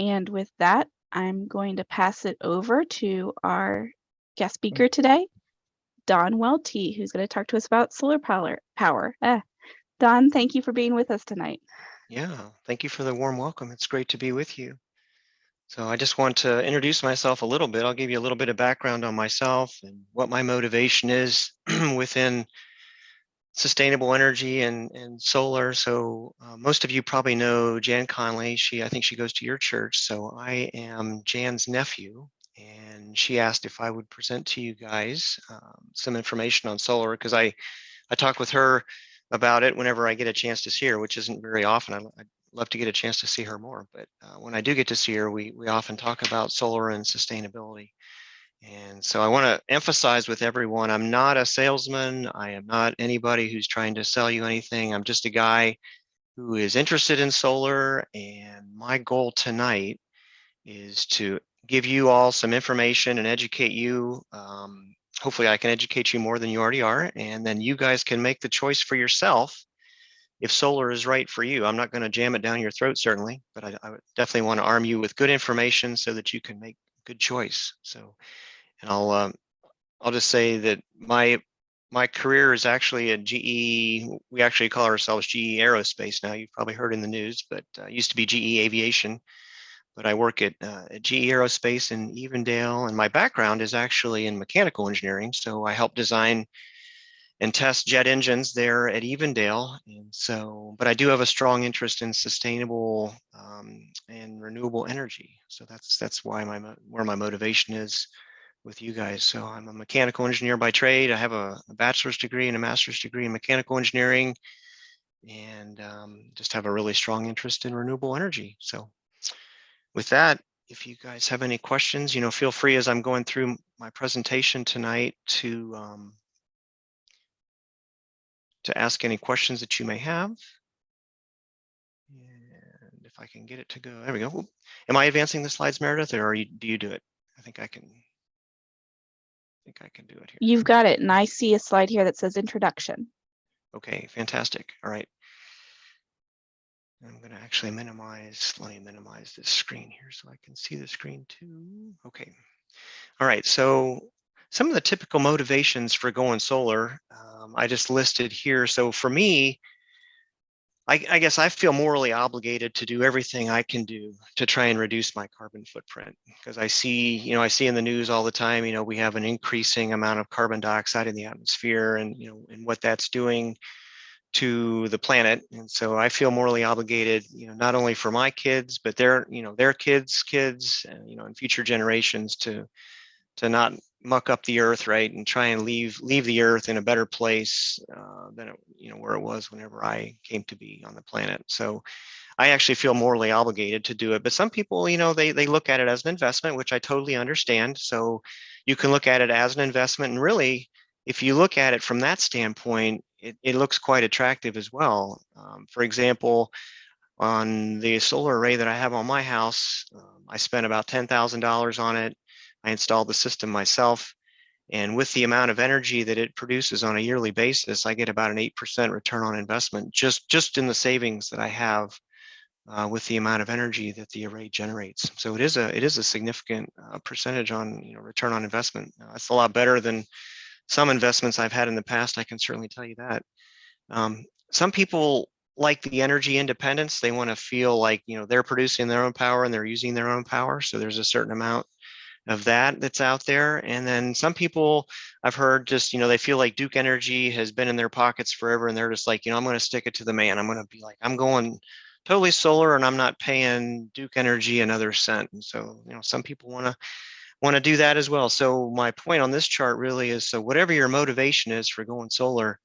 And with that, I'm going to pass it over to our guest speaker today, Don Welty, who's going to talk to us about solar power. Don, thank you for being with us tonight. Yeah, thank you for the warm welcome. It's great to be with you. So I just want to introduce myself a little bit. I'll give you a little bit of background on myself and what my motivation is within sustainable energy and solar. So most of you probably know Jan Conley. I think she goes to your church. So I am Jan's nephew, and she asked if I would present to you guys some information on solar, because I talk with her about it whenever I get a chance to see her, which isn't very often. I'd love to get a chance to see her more, but when I do get to see her, we often talk about solar and sustainability. And so I want to emphasize with everyone, I'm not a salesman. I am not anybody who's trying to sell you anything. I'm just a guy who is interested in solar. And my goal tonight is to give you all some information and educate you. Hopefully I can educate you more than you already are. And then you guys can make the choice for yourself if solar is right for you. I'm not going to jam it down your throat, certainly, but I would definitely want to arm you with good information so that you can make a good choice. So, and I'll just say that my career is actually at GE. We actually call ourselves GE Aerospace now. You've probably heard in the news, but it used to be GE Aviation. But I work at GE Aerospace in Evendale, and my background is actually in mechanical engineering. So I help design and test jet engines there at Evendale. And so, but I do have a strong interest in sustainable and renewable energy. So that's why where my motivation is with you guys. So I'm a mechanical engineer by trade. I have a bachelor's degree and a master's degree in mechanical engineering, and just have a really strong interest in renewable energy. So with that, if you guys have any questions, feel free as I'm going through my presentation tonight to ask any questions that you may have. And if I can get it to go, there we go. Am I advancing the slides, Meredith, or do you do it? I think I can do it here. You've got it, and I see a slide here that says introduction. Okay, fantastic. All right. I'm going to actually let me minimize this screen here so I can see the screen too. Okay. All right, so some of the typical motivations for going solar, I just listed here. So for me, I guess I feel morally obligated to do everything I can do to try and reduce my carbon footprint, because I see in the news all the time, we have an increasing amount of carbon dioxide in the atmosphere, and and what that's doing to the planet. And so I feel morally obligated, not only for my kids, but their kids, and future generations to not muck up the earth, right, and try and leave the earth in a better place than where it was whenever I came to be on the planet. So I actually feel morally obligated to do it. But some people, they look at it as an investment, which I totally understand. So you can look at it as an investment, and really, if you look at it from that standpoint, it looks quite attractive as well. For example, on the solar array that I have on my house, I spent about $10,000 on it. I installed the system myself, and with the amount of energy that it produces on a yearly basis, I get about an 8% return on investment just in the savings that I have with the amount of energy that the array generates. So it is a significant percentage on return on investment. That's a lot better than some investments I've had in the past. I can certainly tell you that. Some people like the energy independence. They want to feel like they're producing their own power and they're using their own power. So there's a certain amount of that's out there. And then some people I've heard just, they feel like Duke Energy has been in their pockets forever, and they're just like, I'm going to stick it to the man. I'm going to be like, I'm going totally solar, and I'm not paying Duke Energy another cent. And so, some people want to do that as well. So my point on this chart really is, so whatever your motivation is for going solar,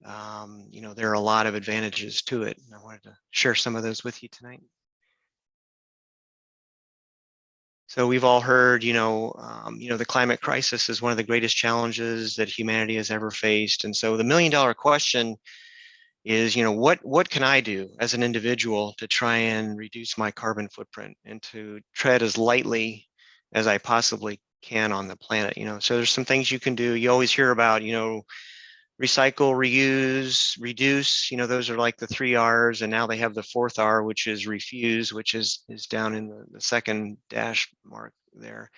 there are a lot of advantages to it. And I wanted to share some of those with you tonight. So we've all heard, the climate crisis is one of the greatest challenges that humanity has ever faced. And so the $1 million question is, what can I do as an individual to try and reduce my carbon footprint and to tread as lightly as I possibly can on the planet? So there's some things you can do. You always hear about, recycle, reuse, reduce, those are like the 3 R's, and now they have the 4th R, which is refuse, which is down in the second dash mark there.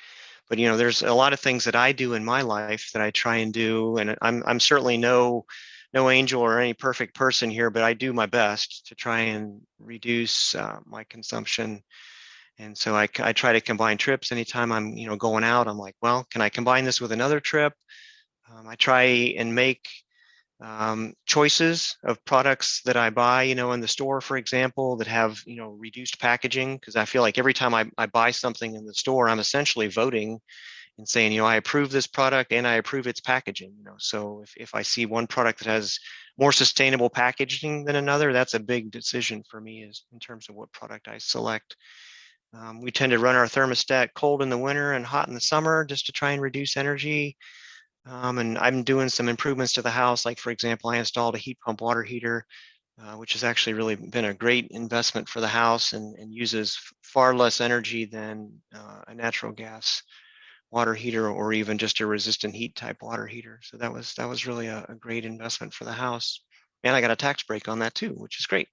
But there's a lot of things that I do in my life that I try and do, and I'm certainly no angel or any perfect person here, but I do my best to try and reduce my consumption. And so I try to combine trips anytime I'm going out. I'm like, well, can I combine this with another trip? I try and make choices of products that I buy, in the store, for example, that have, reduced packaging, because I feel like every time I buy something in the store, I'm essentially voting and saying, I approve this product and I approve its packaging. So if I see one product that has more sustainable packaging than another, that's a big decision for me is in terms of what product I select. We tend to run our thermostat cold in the winter and hot in the summer just to try and reduce energy. And I'm doing some improvements to the house. Like, for example, I installed a heat pump water heater, which has actually really been a great investment for the house and uses far less energy than a natural gas water heater or even just a resistant heat type water heater. So that was really a great investment for the house. And I got a tax break on that too, which is great.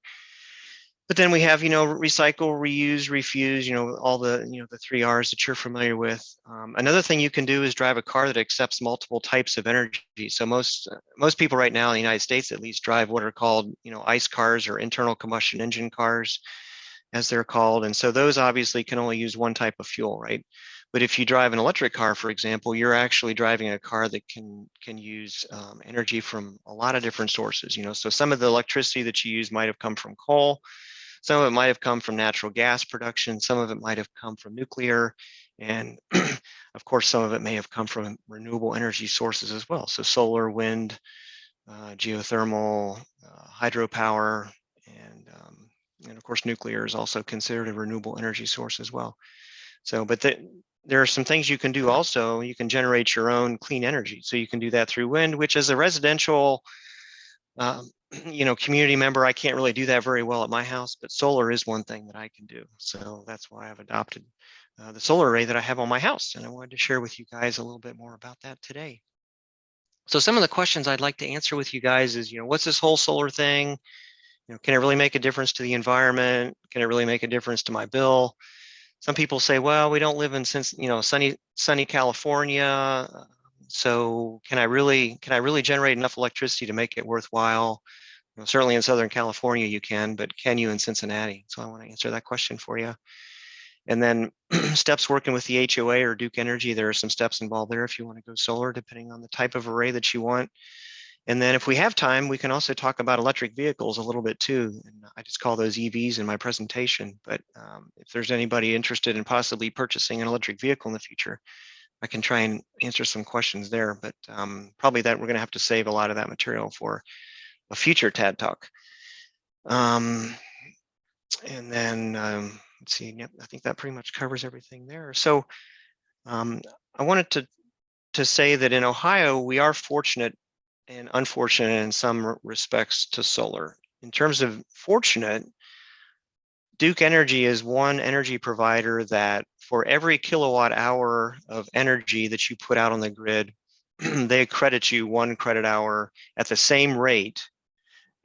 But then we have, recycle, reuse, refuse, all the, the 3 R's that you're familiar with. Another thing you can do is drive a car that accepts multiple types of energy. So most people right now in the United States at least drive what are called, ICE cars or internal combustion engine cars, as they're called. And so those obviously can only use one type of fuel, right? But if you drive an electric car, for example, you're actually driving a car that can use energy from a lot of different sources. So some of the electricity that you use might have come from coal. Some of it might have come from natural gas production. Some of it might have come from nuclear. And of course, some of it may have come from renewable energy sources as well. So solar, wind, geothermal, hydropower, and of course, nuclear is also considered a renewable energy source as well. So, but there are some things you can do also. You can generate your own clean energy. So you can do that through wind, which as a residential community member, I can't really do that very well at my house, but solar is one thing that I can do. So that's why I've adopted the solar array that I have on my house. And I wanted to share with you guys a little bit more about that today. So some of the questions I'd like to answer with you guys is, what's this whole solar thing? Can it really make a difference to the environment? Can it really make a difference to my bill? Some people say, well, we don't live in sunny California. So can I really generate enough electricity to make it worthwhile? Certainly in Southern California you can, but can you in Cincinnati? So I want to answer that question for you. And then steps working with the HOA or Duke Energy, there are some steps involved there if you want to go solar, depending on the type of array that you want. And then if we have time, we can also talk about electric vehicles a little bit too. And I just call those EVs in my presentation. But if there's anybody interested in possibly purchasing an electric vehicle in the future, I can try and answer some questions there. But probably that we're going to have to save a lot of that material for a future TAD Talk. And then let's see, yep, I think that pretty much covers everything there. So I wanted to say that in Ohio, we are fortunate and unfortunate in some respects to solar. In terms of fortunate, Duke Energy is one energy provider that for every kilowatt hour of energy that you put out on the grid, they credit you 1 credit hour at the same rate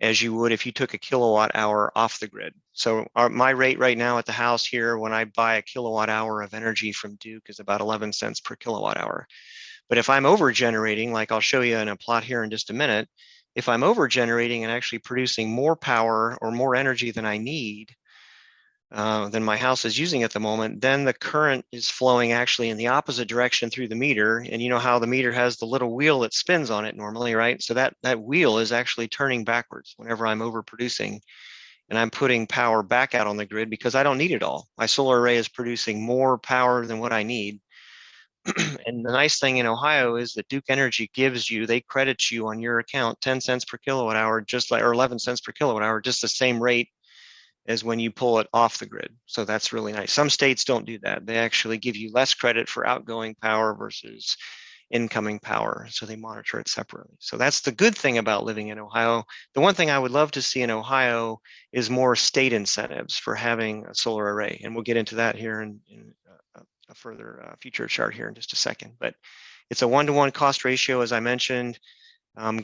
as you would if you took a kilowatt hour off the grid. So my rate right now at the house here, when I buy a kilowatt hour of energy from Duke, is about 11 cents per kilowatt hour. But if I'm over generating, like I'll show you in a plot here in just a minute, if I'm over generating and actually producing more power or more energy than I need, than my house is using at the moment, then the current is flowing actually in the opposite direction through the meter. And you know how the meter has the little wheel that spins on it normally, right? So that wheel is actually turning backwards whenever I'm overproducing and I'm putting power back out on the grid because I don't need it all. My solar array is producing more power than what I need. And the nice thing in Ohio is that Duke Energy gives you, they credit you on your account 10 cents per kilowatt hour, just like, or 11 cents per kilowatt hour, just the same rate as when you pull it off the grid. So that's really nice. Some states don't do that. They actually give you less credit for outgoing power versus incoming power. So they monitor it separately. So that's the good thing about living in Ohio. The one thing I would love to see in Ohio is more state incentives for having a solar array. And we'll get into that here in a further future chart here in just a second. But it's a 1-to-1 cost ratio, as I mentioned.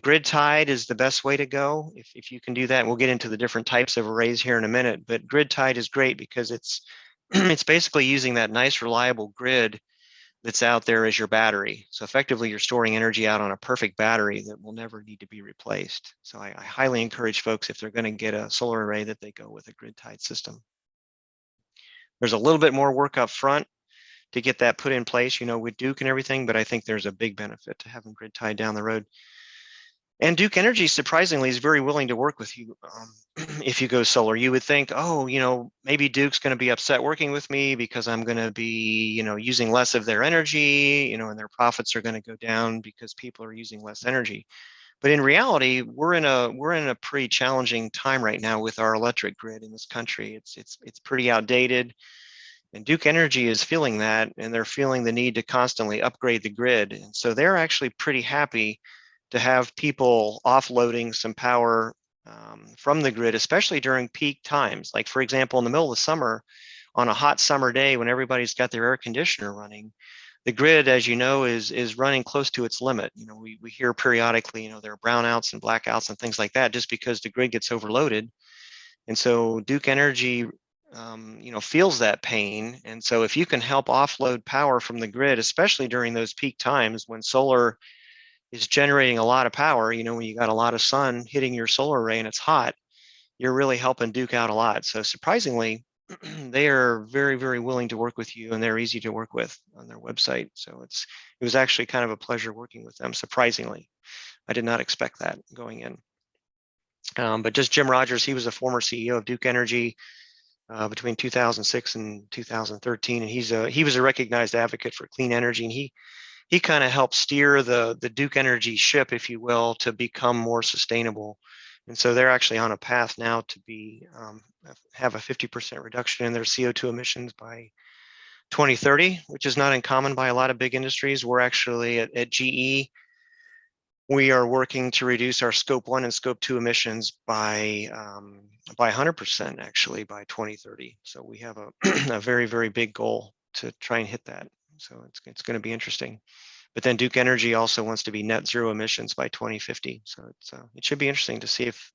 Grid tied is the best way to go if you can do that. We'll get into the different types of arrays here in a minute, but grid tied is great because it's it's basically using that nice reliable grid that's out there as your battery. So effectively you're storing energy out on a perfect battery that will never need to be replaced. So I highly encourage folks, if they're going to get a solar array, that they go with a grid tied system. There's a little bit more work up front to get that put in place, with Duke and everything, but I think there's a big benefit to having grid tied down the road. And Duke Energy, surprisingly, is very willing to work with you if you go solar. You would think, oh, maybe Duke's going to be upset working with me because I'm going to be, using less of their energy, and their profits are going to go down because people are using less energy. But in reality, we're in a pretty challenging time right now with our electric grid in this country. It's pretty outdated. And Duke Energy is feeling that, and they're feeling the need to constantly upgrade the grid. And so they're actually pretty happy to have people offloading some power from the grid, especially during peak times. Like, for example, in the middle of the summer, on a hot summer day when everybody's got their air conditioner running, the grid, as you know, is running close to its limit. We hear periodically, there are brownouts and blackouts and things like that just because the grid gets overloaded. And so Duke Energy feels that pain. And so if you can help offload power from the grid, especially during those peak times when solar is generating a lot of power, when you got a lot of sun hitting your solar array and it's hot, you're really helping Duke out a lot. So surprisingly, they are very, very willing to work with you, and they're easy to work with on their website. So it was actually kind of a pleasure working with them, surprisingly. I did not expect that going in. But just Jim Rogers, he was a former CEO of Duke Energy between 2006 and 2013, and he was a recognized advocate for clean energy, and he kind of helped steer the Duke Energy ship, if you will, to become more sustainable. And so they're actually on a path now to have a 50% reduction in their CO2 emissions by 2030, which is not uncommon by a lot of big industries. We're actually at GE, we are working to reduce our scope 1 and scope 2 emissions by 100% actually by 2030. So we have a very, very big goal to try and hit that. So it's going to be interesting. But then Duke Energy also wants to be net zero emissions by 2050. So it should be interesting to see if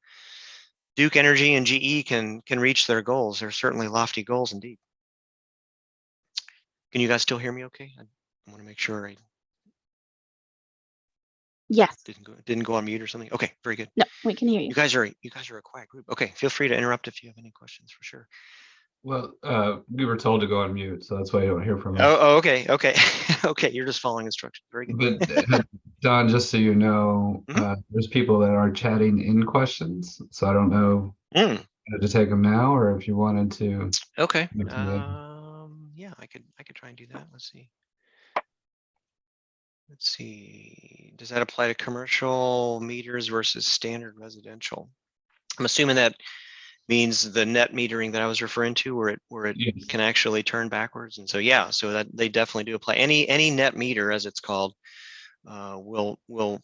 Duke Energy and GE can reach their goals. They're certainly lofty goals indeed. Can you guys still hear me okay? I want to make sure I Yes. didn't go on mute or something. Okay, very good. No, we can hear you. You guys are a quiet group. Okay, feel free to interrupt if you have any questions for sure. Well, we were told to go on mute, so that's why you don't hear from us. Oh, okay. Okay, you're just following instructions. Very good. But Don, just so you know, there's people that are chatting in questions, so I don't know to take them now or if you wanted to. Okay. Yeah, I could try and do that. Let's see. Does that apply to commercial meters versus standard residential? I'm assuming that means the net metering that I was referring to, where it Yes. can actually turn backwards. And so yeah, so that they definitely do apply. Any net meter, as it's called, will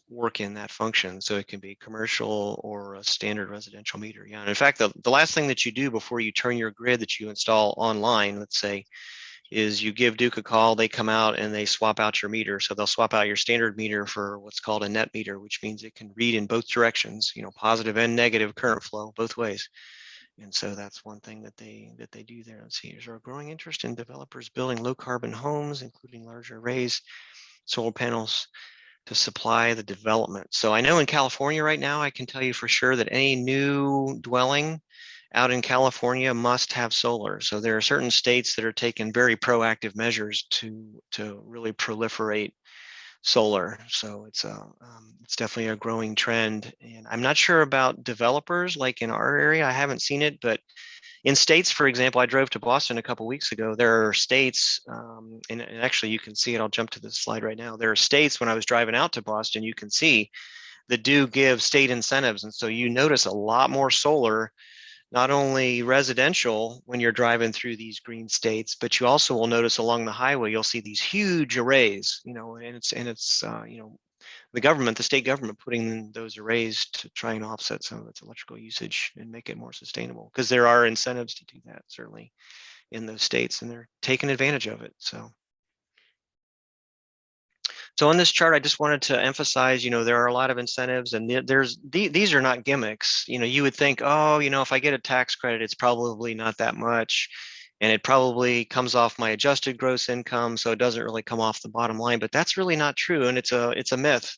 work in that function. So it can be commercial or a standard residential meter. Yeah. And in fact, the last thing that you do before you turn your grid that you install online, let's say, is you give Duke a call, they come out and they swap out your meter. So they'll swap out your standard meter for what's called a net meter, which means it can read in both directions, positive and negative current flow both ways. And so that's one thing that they do there. Let's see, there's a growing interest in developers building low carbon homes, including larger arrays, solar panels to supply the development. So I know in California right now, I can tell you for sure that any new dwelling out in California must have solar. So there are certain states that are taking very proactive measures to really proliferate solar. So it's definitely a growing trend. And I'm not sure about developers like in our area. I haven't seen it, but in states, for example, I drove to Boston a couple of weeks ago. There are states, and actually you can see it. I'll jump to this slide right now. There are states when I was driving out to Boston, you can see that do give state incentives. And so you notice a lot more solar, not only residential when you're driving through these green states, but you also will notice along the highway, you'll see these huge arrays, and it's the state government putting those arrays to try and offset some of its electrical usage and make it more sustainable, because there are incentives to do that certainly in those states, and they're taking advantage of it. So So on this chart, I just wanted to emphasize, there are a lot of incentives, and these are not gimmicks. You would think, oh, if I get a tax credit, it's probably not that much, and it probably comes off my adjusted gross income, so it doesn't really come off the bottom line. But that's really not true, and it's a myth.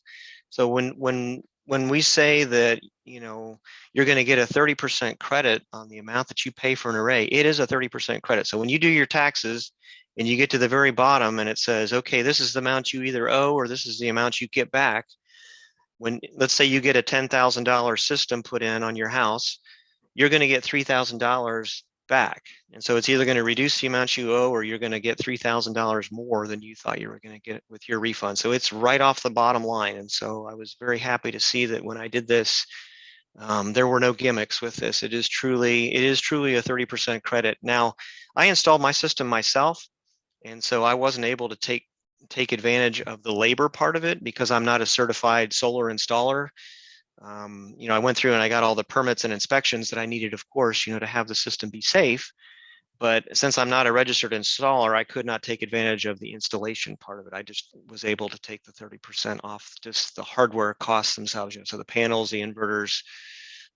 So when we say that you're going to get a 30% credit on the amount that you pay for an array, it is a 30% credit. So when you do your taxes, and you get to the very bottom and it says, okay, this is the amount you either owe or this is the amount you get back. When, let's say you get a $10,000 system put in on your house, you're going to get $3,000 back. And so it's either going to reduce the amount you owe or you're going to get $3,000 more than you thought you were going to get with your refund. So it's right off the bottom line. And so I was very happy to see that when I did this, there were no gimmicks with this. It is truly a 30% credit. Now, I installed my system myself, and so I wasn't able to take advantage of the labor part of it because I'm not a certified solar installer. I went through and I got all the permits and inspections that I needed, of course, to have the system be safe. But since I'm not a registered installer, I could not take advantage of the installation part of it. I just was able to take the 30% off just the hardware costs themselves. So the panels, the inverters,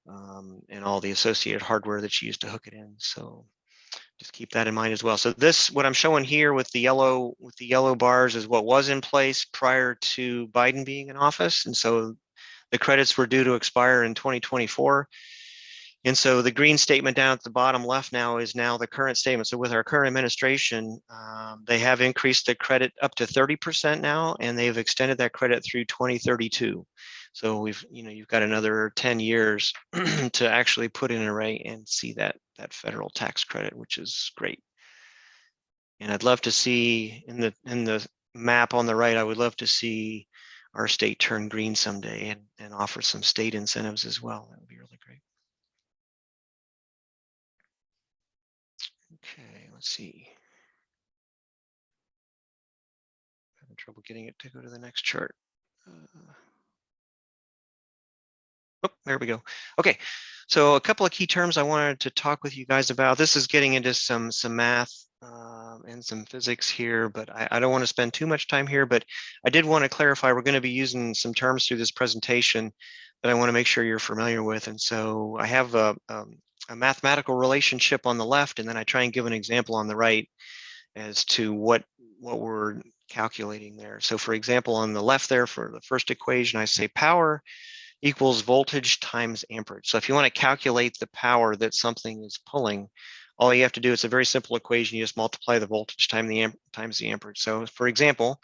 and all the associated hardware that you use to hook it in. So just keep that in mind as well. So this, what I'm showing here with the yellow bars, is what was in place prior to Biden being in office. And so the credits were due to expire in 2024. And so the green statement down at the bottom left now is now the current statement. So with our current administration, they have increased the credit up to 30% now, and they've extended that credit through 2032. So you've got another 10 years to actually put in an array and see that federal tax credit, which is great. And I'd love to see in the map on the right, I would love to see our state turn green someday and offer some state incentives as well. That would be really great. Okay, let's see. Having trouble getting it to go to the next chart. Oh, there we go. Okay, so a couple of key terms I wanted to talk with you guys about. This is getting into some math and some physics here, but I don't want to spend too much time here, but I did want to clarify we're going to be using some terms through this presentation that I want to make sure you're familiar with. And so I have a mathematical relationship on the left, and then I try and give an example on the right as to what we're calculating there. So for example, on the left there for the first equation, I say power equals voltage times amperage. So if you want to calculate the power that something is pulling, all you have to do, it's a very simple equation. You just multiply the voltage times the amperage. So for example,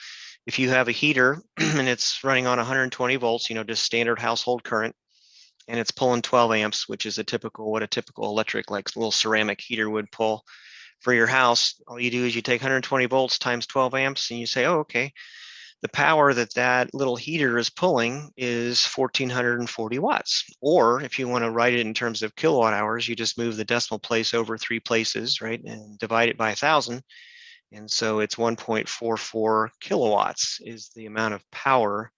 if you have a heater and it's running on 120 volts, just standard household current, and it's pulling 12 amps, which is what a typical electric, like little ceramic heater would pull for your house. All you do is you take 120 volts times 12 amps and you say, oh, okay, the power that little heater is pulling is 1440 watts. Or if you want to write it in terms of kilowatt hours, you just move the decimal place over 3 places, right, and divide it by 1,000. And so it's 1.44 kilowatts is the amount of power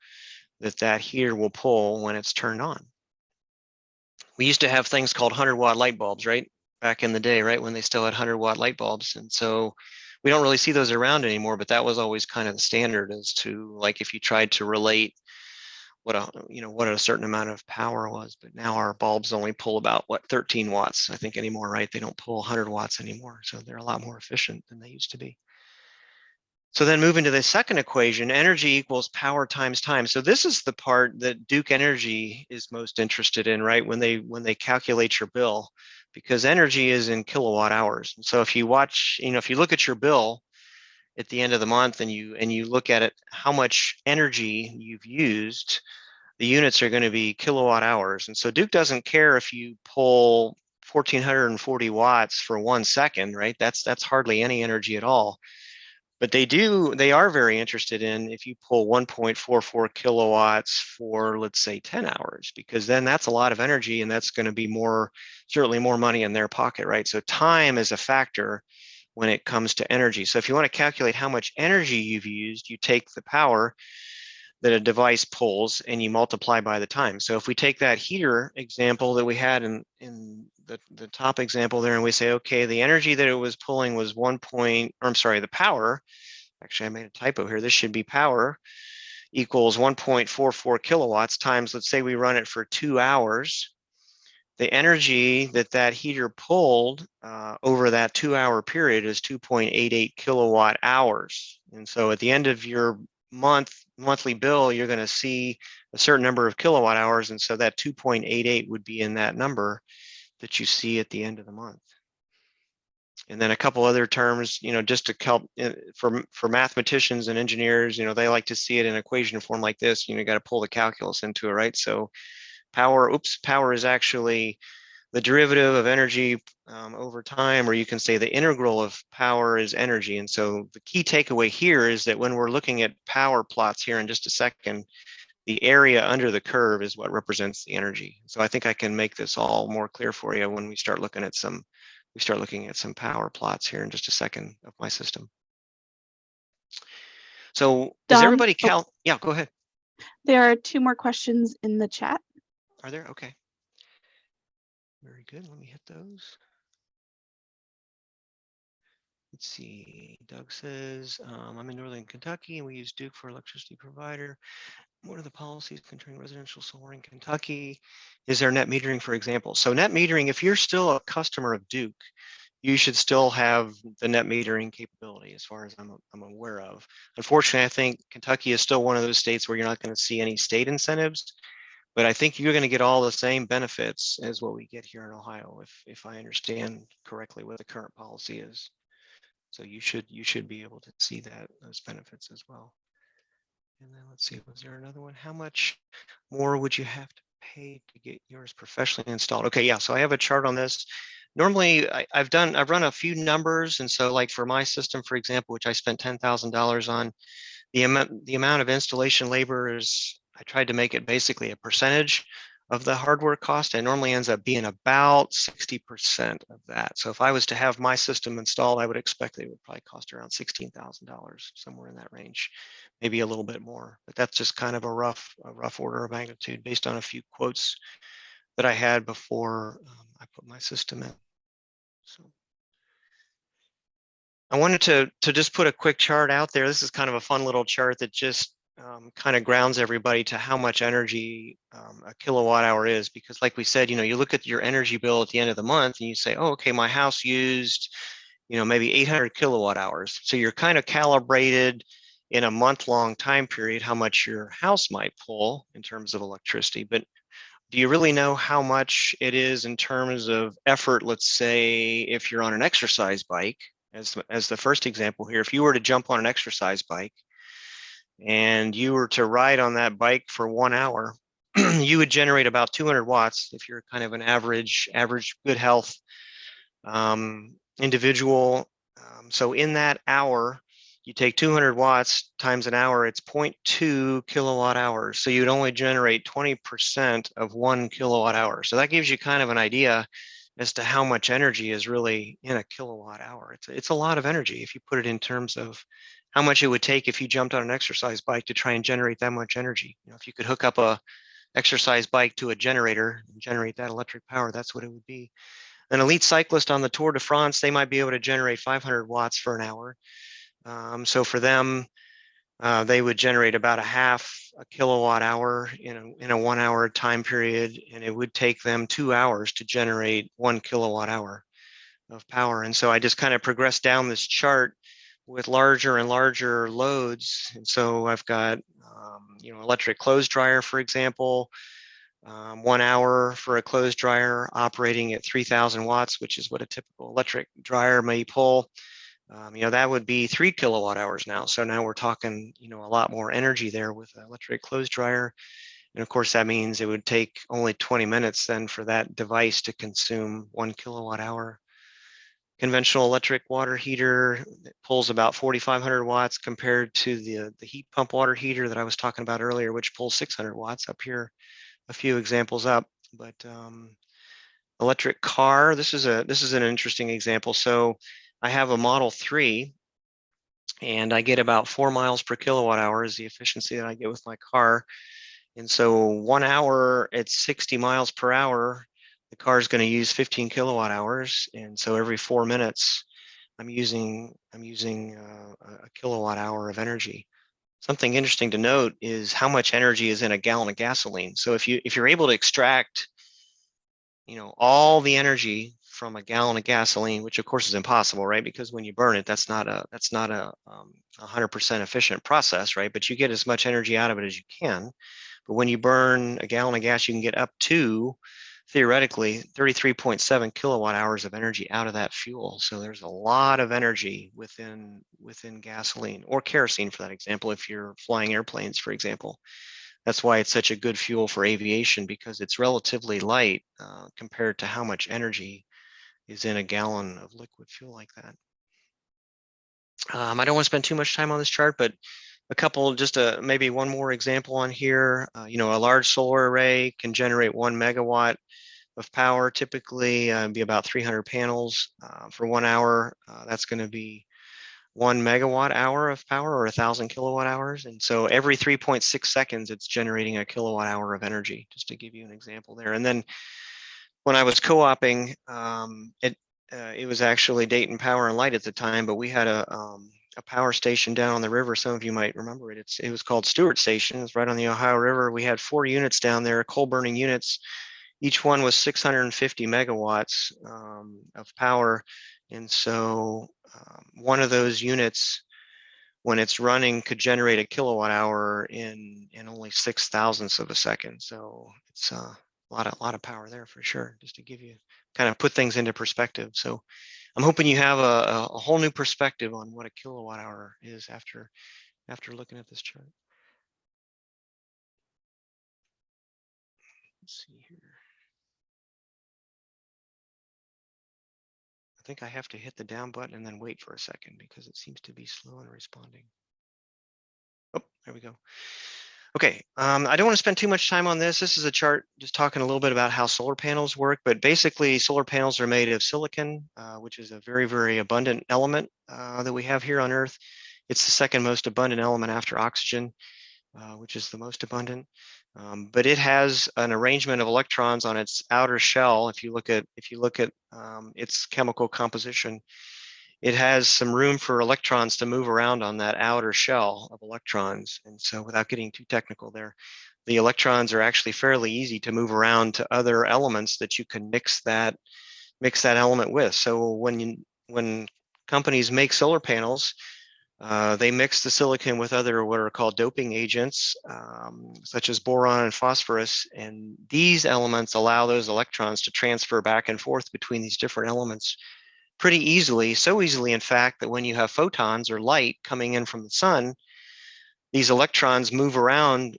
that heater will pull when it's turned on. We used to have things called 100-watt light bulbs, right, back in the day, right, when they still had 100-watt light bulbs. And so we don't really see those around anymore, but that was always kind of the standard as to, like, if you tried to relate what a certain amount of power was. But now our bulbs only pull about 13 watts, I think, anymore, right? They don't pull 100 watts anymore. So they're a lot more efficient than they used to be. So then moving to the second equation, energy equals power times time. So this is the part that Duke Energy is most interested in, right? When they calculate your bill, because energy is in kilowatt hours. So if you watch, if you look at your bill at the end of the month and you look at it, how much energy you've used, the units are going to be kilowatt hours. And so Duke doesn't care if you pull 1440 watts for 1 second, right? That's hardly any energy at all. But they are very interested in if you pull 1.44 kilowatts for, let's say, 10 hours, because then that's a lot of energy and that's going to be certainly more money in their pocket, right? So time is a factor when it comes to energy. So if you want to calculate how much energy you've used, you take the power that a device pulls and you multiply by the time. So if we take that heater example that we had in the top example there, and we say, okay, the energy that it was pulling was the power, actually I made a typo here, this should be power, equals 1.44 kilowatts times, let's say we run it for 2 hours. The energy that that heater pulled over that 2-hour period is 2.88 kilowatt hours. And so at the end of your monthly bill, you're going to see a certain number of kilowatt hours. And so that 2.88 would be in that number that you see at the end of the month. And then a couple other terms, just to help for mathematicians and engineers, they like to see it in equation form like this. You got to pull the calculus into it, right? So power is actually the derivative of energy over time, or you can say the integral of power is energy. And so the key takeaway here is that when we're looking at power plots here in just a second, the area under the curve is what represents the energy. So I think I can make this all more clear for you when we start looking at some power plots here in just a second of my system. So does Don, everybody count? Yeah, go ahead. There are 2 more questions in the chat. Are there? Okay. Very good. Let me hit those. Let's see. Doug says, I'm in Northern Kentucky and we use Duke for electricity provider. What are the policies concerning residential solar in Kentucky? Is there net metering, for example? So net metering, if you're still a customer of Duke, you should still have the net metering capability as far as I'm aware of. Unfortunately, I think Kentucky is still one of those states where you're not going to see any state incentives, but I think you're going to get all the same benefits as what we get here in Ohio, if I understand correctly what the current policy is. So you should be able to see those benefits as well. And then let's see, was there another one? How much more would you have to pay to get yours professionally installed? Okay, yeah, so I have a chart on this. Normally, I've run a few numbers, and so like for my system, for example, which I spent $10,000 on, the amount of installation labor is, I tried to make it basically a percentage of the hardware cost, and normally ends up being about 60% of that. So if I was to have my system installed, I would expect it would probably cost around $16,000, somewhere in that range, maybe a little bit more. But that's just kind of a rough order of magnitude based on a few quotes that I had before I put my system in. So I wanted to just put a quick chart out there. This is kind of a fun little chart that just kind of grounds everybody to how much energy a kilowatt hour is, because like we said, you look at your energy bill at the end of the month and you say, oh, okay, my house used, maybe 800 kilowatt hours. So you're kind of calibrated in a month-long time period how much your house might pull in terms of electricity. But do you really know how much it is in terms of effort? Let's say if you're on an exercise bike, as the first example here, if you were to jump on an exercise bike and you were to ride on that bike for 1 hour, you would generate about 200 watts if you're kind of an average good health individual. So in that hour, you take 200 watts times an hour, it's 0.2 kilowatt hours. So you'd only generate 20% of 1 kilowatt hour. So that gives you kind of an idea as to how much energy is really in a kilowatt hour. It's a lot of energy if you put it in terms of how much it would take if you jumped on an exercise bike to try and generate that much energy. If you could hook up a exercise bike to a generator and generate that electric power, that's what it would be. An elite cyclist on the Tour de France, they might be able to generate 500 watts for an hour. So for them, they would generate about a kilowatt hour in a 1 hour time period, and it would take them 2 hours to generate 1 kilowatt hour of power. And so I just kind of progressed down this chart with larger and larger loads. And so I've got, electric clothes dryer, for example, 1 hour for a clothes dryer operating at 3,000 watts, which is what a typical electric dryer may pull. That would be 3 kilowatt hours now. So now we're talking, a lot more energy there with an electric clothes dryer. And of course, that means it would take only 20 minutes then for that device to consume 1 kilowatt hour. Conventional electric water heater pulls about 4,500 watts compared to the heat pump water heater that I was talking about earlier, which pulls 600 watts up here, a few examples up. But electric car, this is an interesting example. So I have a Model 3 and I get about 4 miles per kilowatt hour is the efficiency that I get with my car. And so 1 hour at 60 miles per hour, the car is going to use 15 kilowatt hours. And so every 4 minutes, I'm using a kilowatt hour of energy. something interesting to note is how much energy is in a gallon of gasoline. So if you're able to extract, all the energy from a gallon of gasoline, which of course is impossible, right? Because when you burn it, that's not a 100% efficient process, right? But you get as much energy out of it as you can. But when you burn a gallon of gas, you can get up to, theoretically, 33.7 kilowatt hours of energy out of that fuel. So there's a lot of energy within gasoline, or kerosene for that example, if you're flying airplanes, for example. That's why it's such a good fuel for aviation, because it's relatively light compared to how much energy is in a gallon of liquid fuel like that. I don't want to spend too much time on this chart, but a couple, just maybe one more example on here. A large solar array can generate 1 megawatt of power, typically be about 300 panels for 1 hour. That's going to be 1 megawatt hour of power, or 1,000 kilowatt hours. And so every 3.6 seconds, it's generating a kilowatt hour of energy, just to give you an example there. And then when I was co-oping, it was actually Dayton Power and Light at the time, but we had a power station down on the river. Some of you might remember it. It was called Stewart Station. It's right on the Ohio River. We had 4 units down there, coal burning units. Each one was 650 megawatts of power. And so one of those units, when it's running, could generate a kilowatt hour in only 6,000ths of a second. So it's a lot of power there for sure, just to give you, kind of put things into perspective. So I'm hoping you have a whole new perspective on what a kilowatt hour is after looking at this chart. Let's see here. I think I have to hit the down button and then wait for a second, because it seems to be slow in responding. Oh, there we go. Okay, I don't want to spend too much time on this. This is a chart just talking a little bit about how solar panels work, but basically solar panels are made of silicon, which is a very, very abundant element that we have here on Earth. It's the second most abundant element after oxygen, which is the most abundant. But it has an arrangement of electrons on its outer shell. If you look at its chemical composition, it has some room for electrons to move around on that outer shell of electrons. And so, without getting too technical there, the electrons are actually fairly easy to move around to other elements that you can mix that element with. So when companies make solar panels, they mix the silicon with other what are called doping agents, such as boron and phosphorus. And these elements allow those electrons to transfer back and forth between these different elements pretty easily, so easily, in fact, that when you have photons or light coming in from the sun, these electrons move around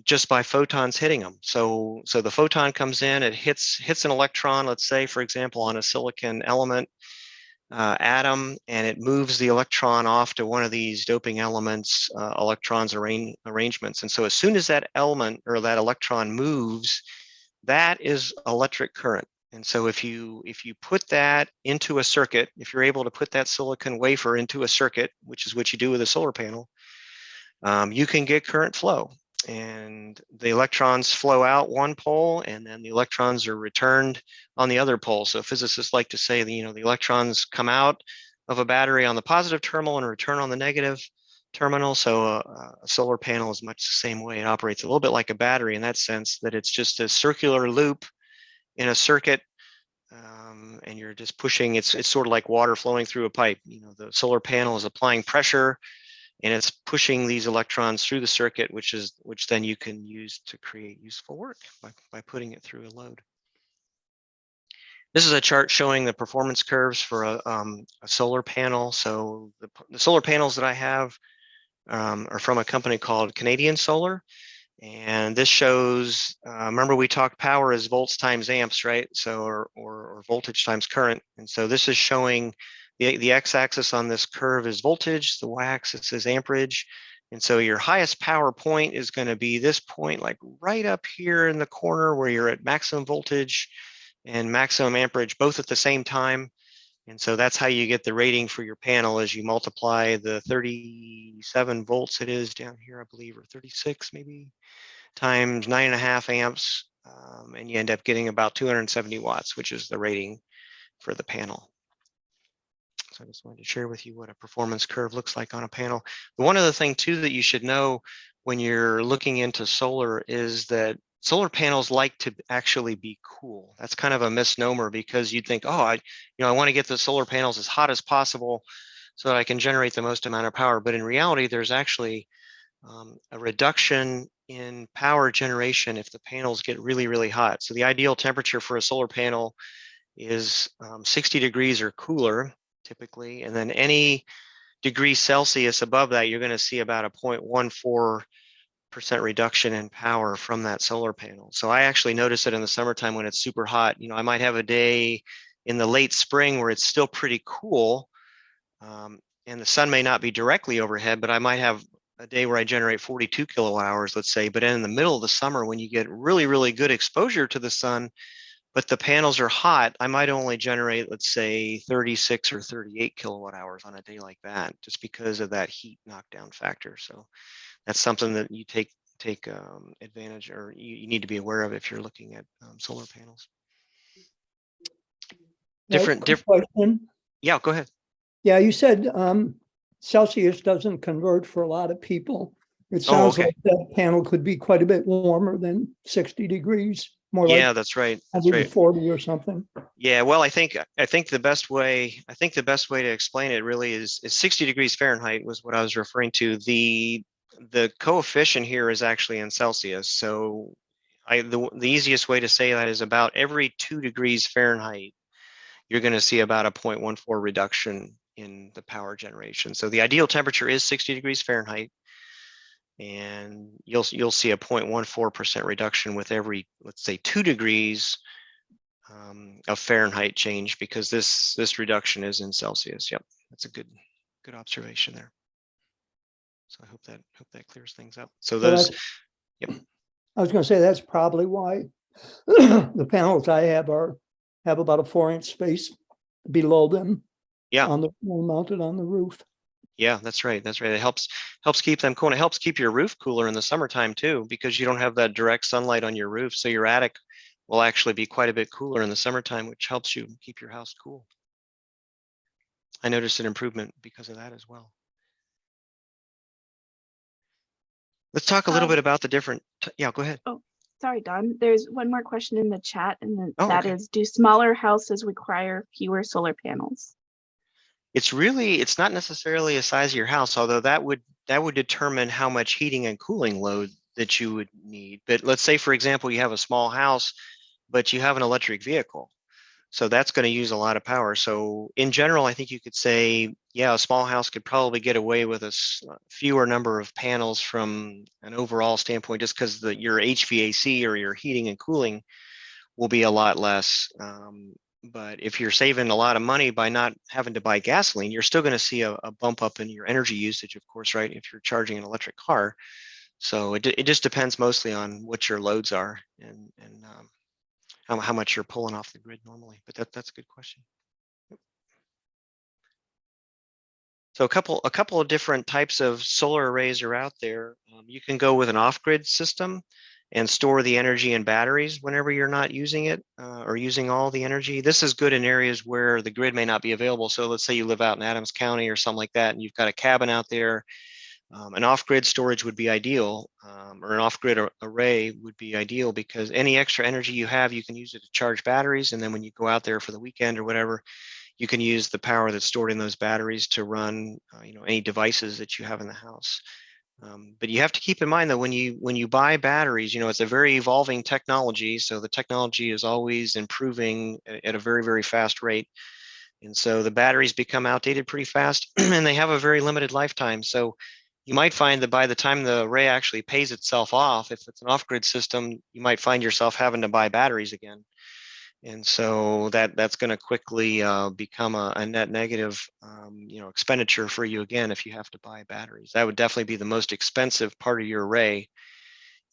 just by photons hitting them. So the photon comes in, it hits an electron, let's say, for example, on a silicon element, atom, and it moves the electron off to one of these doping elements, electrons arrangements. And so as soon as that element or that electron moves, that is electric current. And so if you put that into a circuit, if you're able to put that silicon wafer into a circuit, which is what you do with a solar panel, you can get current flow. And the electrons flow out one pole, and then the electrons are returned on the other pole. So physicists like to say, the electrons come out of a battery on the positive terminal and return on the negative terminal. So a solar panel is much the same way. It operates a little bit like a battery in that sense, that it's just a circular loop in a circuit, and you're just pushing. It's sort of like water flowing through a pipe. The solar panel is applying pressure, and it's pushing these electrons through the circuit, which then you can use to create useful work by putting it through a load. This is a chart showing the performance curves for a solar panel. So the solar panels that I have are from a company called Canadian Solar. And this shows, remember we talked power is volts times amps, right? So, or voltage times current. And so this is showing the x-axis on this curve is voltage, the y-axis is amperage. And so your highest power point is going to be this point, like right up here in the corner where you're at maximum voltage and maximum amperage, both at the same time. And so that's how you get the rating for your panel, as you multiply the 37 volts it is down here, I believe, or 36 maybe, times 9.5 amps, and you end up getting about 270 watts, which is the rating for the panel. So I just wanted to share with you what a performance curve looks like on a panel. One other thing too that you should know when you're looking into solar is that solar panels like to actually be cool. That's kind of a misnomer, because you'd think, oh, I want to get the solar panels as hot as possible so that I can generate the most amount of power. But in reality, there's actually a reduction in power generation if the panels get really, really hot. So the ideal temperature for a solar panel is 60 degrees or cooler typically, and then any degree Celsius above that, you're going to see about a 0.14% reduction in power from that solar panel. So I actually notice it in the summertime when it's super hot. I might have a day in the late spring where it's still pretty cool, and the sun may not be directly overhead, but I might have a day where I generate 42 kilowatt hours, let's say. But in the middle of the summer, when you get really, really good exposure to the sun, but the panels are hot, I might only generate, let's say, 36 or 38 kilowatt hours on a day like that, just because of that heat knockdown factor. So that's something that you take advantage, or you need to be aware of if you're looking at solar panels. Different. Question. Yeah, go ahead. Yeah, you said Celsius doesn't convert for a lot of people. It sounds okay. like that panel could be quite a bit warmer than 60 degrees. More like that's right. That's 140 right. or something. Yeah, well, I think the best way to explain it really is 60 degrees Fahrenheit was what I was referring to. The coefficient here is actually in Celsius. So the easiest way to say that is about every 2 degrees Fahrenheit, you're going to see about a 0.14 reduction in the power generation. So the ideal temperature is 60 degrees Fahrenheit. And you'll see a 0.14% reduction with every, let's say, 2 degrees of Fahrenheit change, because this reduction is in Celsius. Yep, that's a good observation there. So I hope that clears things up. So those, yep. I was going to say that's probably why the panels I have about a 4-inch space below them. Yeah, mounted on the roof. Yeah, that's right. That's right. It helps keep them cool. And it helps keep your roof cooler in the summertime too, because you don't have that direct sunlight on your roof. So your attic will actually be quite a bit cooler in the summertime, which helps you keep your house cool. I noticed an improvement because of that as well. Let's talk a little bit about the different. Yeah, go ahead. Oh, sorry, Don. There's one more question in the chat, and that okay. is, do smaller houses require fewer solar panels? It's not necessarily a size of your house, although that would determine how much heating and cooling load that you would need. But let's say, for example, you have a small house, but you have an electric vehicle. So that's going to use a lot of power. So in general, I think you could say, yeah, a small house could probably get away with a fewer number of panels from an overall standpoint, just because your HVAC or your heating and cooling will be a lot less. But if you're saving a lot of money by not having to buy gasoline, you're still going to see a bump up in your energy usage, of course, right? If you're charging an electric car. So it just depends mostly on what your loads are and how much you're pulling off the grid normally. But that's a good question. So a couple of different types of solar arrays are out there. You can go with an off-grid system and store the energy in batteries whenever you're not using it or using all the energy. This is good in areas where the grid may not be available. So let's say you live out in Adams County or something like that, and you've got a cabin out there. An off-grid storage would be ideal, or an off-grid array would be ideal, because any extra energy you have, you can use it to charge batteries. And then when you go out there for the weekend or whatever, you can use the power that's stored in those batteries to run any devices that you have in the house. But you have to keep in mind that when you buy batteries, it's a very evolving technology. So the technology is always improving at a very, very fast rate. And so the batteries become outdated pretty fast and they have a very limited lifetime. So you might find that by the time the array actually pays itself off, if it's an off-grid system, you might find yourself having to buy batteries again. And so that's going to quickly become a net negative, expenditure for you again if you have to buy batteries. That would definitely be the most expensive part of your array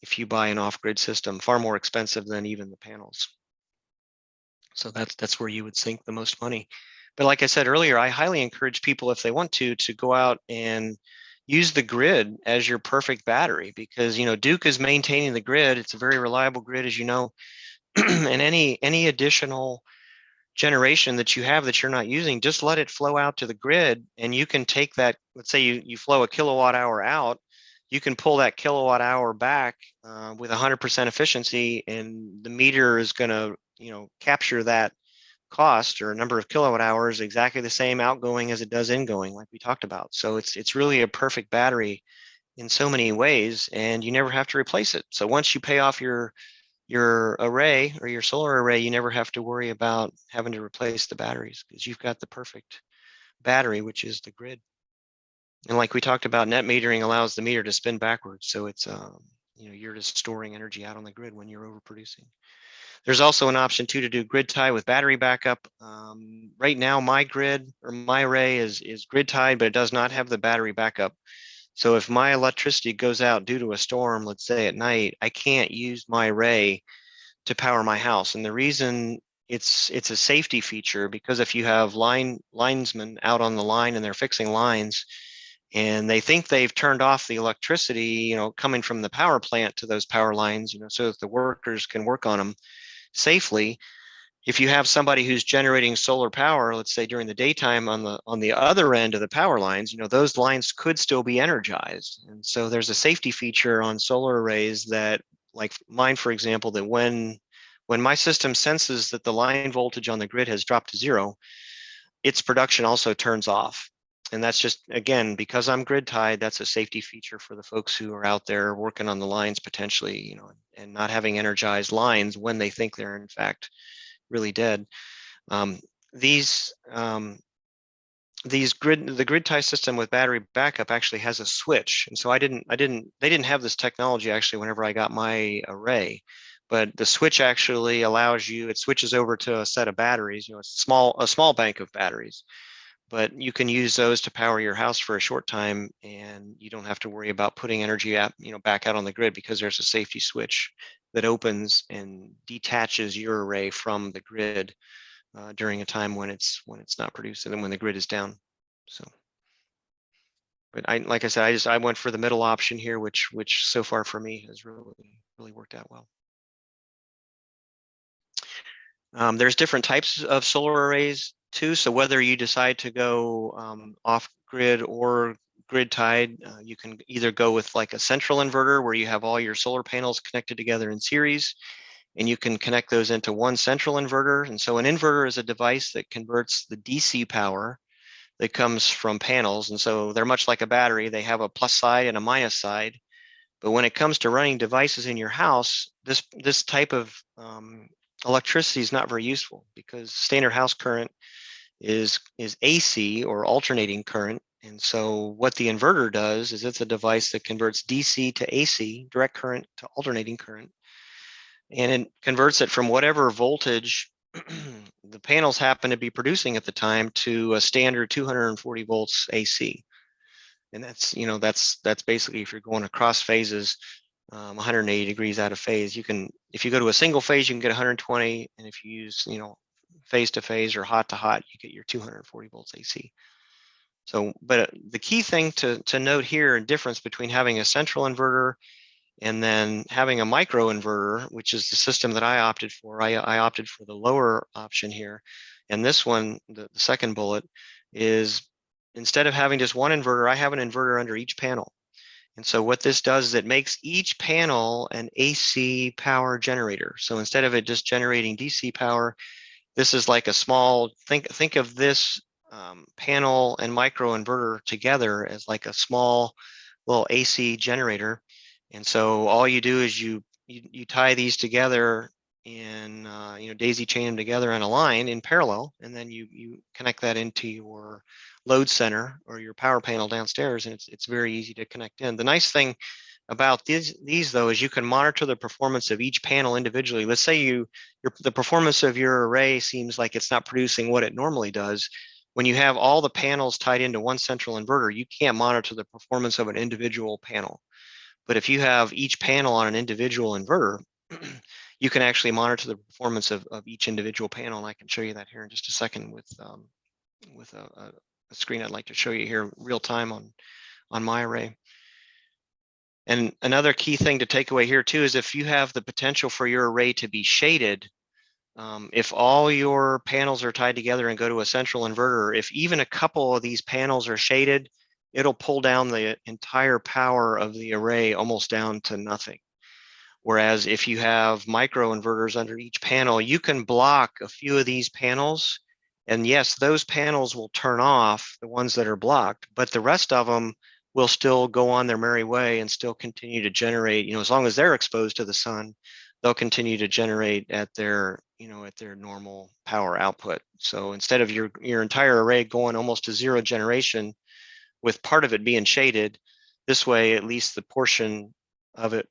if you buy an off-grid system, far more expensive than even the panels. So that's where you would sink the most money. But like I said earlier, I highly encourage people, if they want to go out and use the grid as your perfect battery, because Duke is maintaining the grid. It's a very reliable grid, as you know. And any additional generation that you have that you're not using, just let it flow out to the grid, and you can take that, let's say you flow a kilowatt hour out, you can pull that kilowatt hour back with 100% efficiency, and the meter is going to, capture that cost or number of kilowatt hours exactly the same outgoing as it does ingoing, like we talked about. So it's really a perfect battery in so many ways, and you never have to replace it. So once you pay off your array or your solar array, you never have to worry about having to replace the batteries, because you've got the perfect battery, which is the grid. And like we talked about, net metering allows the meter to spin backwards. So it's, you're just storing energy out on the grid when you're overproducing. There's also an option too to do grid tie with battery backup. Right now, my grid or my array is grid tied, but it does not have the battery backup. So if my electricity goes out due to a storm, let's say at night, I can't use my array to power my house. And the reason it's a safety feature, because if you have linesmen out on the line and they're fixing lines, and they think they've turned off the electricity, coming from the power plant to those power lines, so that the workers can work on them safely. If you have somebody who's generating solar power, let's say during the daytime on the other end of the power lines, those lines could still be energized. And so there's a safety feature on solar arrays that, like mine, for example, that when my system senses that the line voltage on the grid has dropped to 0, its production also turns off. And that's just, again, because I'm grid tied, that's a safety feature for the folks who are out there working on the lines potentially, and not having energized lines when they think they're in fact really dead. The grid tie system with battery backup actually has a switch. And so they didn't have this technology actually whenever I got my array, but the switch actually allows you, it switches over to a set of batteries, a small bank of batteries. But you can use those to power your house for a short time, and you don't have to worry about putting energy out, back out on the grid, because there's a safety switch that opens and detaches your array from the grid during a time when it's not producing and when the grid is down. So, but like I said, I went for the middle option here, which so far for me has really worked out well. There's different types of solar arrays too. So whether you decide to go off grid or grid tied, you can either go with like a central inverter where you have all your solar panels connected together in series, and you can connect those into one central inverter. And so an inverter is a device that converts the DC power that comes from panels. And so they're much like a battery. They have a plus side and a minus side. But when it comes to running devices in your house, this type of electricity is not very useful, because standard house current is AC, or alternating current. And so what the inverter does is it's a device that converts DC to AC, direct current to alternating current, and it converts it from whatever voltage the panels happen to be producing at the time to a standard 240 volts AC. And that's basically, if you're going across phases, 180 degrees out of phase, if you go to a single phase, you can get 120, and if you use phase to phase or hot to hot, you get your 240 volts AC. So, but the key thing to note here, and difference between having a central inverter and then having a micro inverter, which is the system that I opted for. I opted for the lower option here, and this one, the second bullet, is instead of having just one inverter, I have an inverter under each panel. And so what this does is it makes each panel an AC power generator. So instead of it just generating DC power, this is like a small, think of this panel and micro inverter together as like a small little AC generator. And so all you do is you tie these together and daisy chain them together on a line in parallel, and then you connect that into your load center or your power panel downstairs, and it's very easy to connect in. The nice thing about these though is you can monitor the performance of each panel individually. Let's say the performance of your array seems like it's not producing what it normally does. When you have all the panels tied into one central inverter, you can't monitor the performance of an individual panel. But if you have each panel on an individual inverter, you can actually monitor the performance of each individual panel. And I can show you that here in just a second with a screen I'd like to show you here real time on my array. And another key thing to take away here too is if you have the potential for your array to be shaded, If all your panels are tied together and go to a central inverter, if even a couple of these panels are shaded, it'll pull down the entire power of the array almost down to nothing. Whereas if you have micro inverters under each panel, you can block a few of these panels. And yes, those panels will turn off, the ones that are blocked, but the rest of them will still go on their merry way and still continue to generate, as long as they're exposed to the sun, they'll continue to generate at their, at their normal power output. So instead of your entire array going almost to zero generation with part of it being shaded, this way, at least the portion of it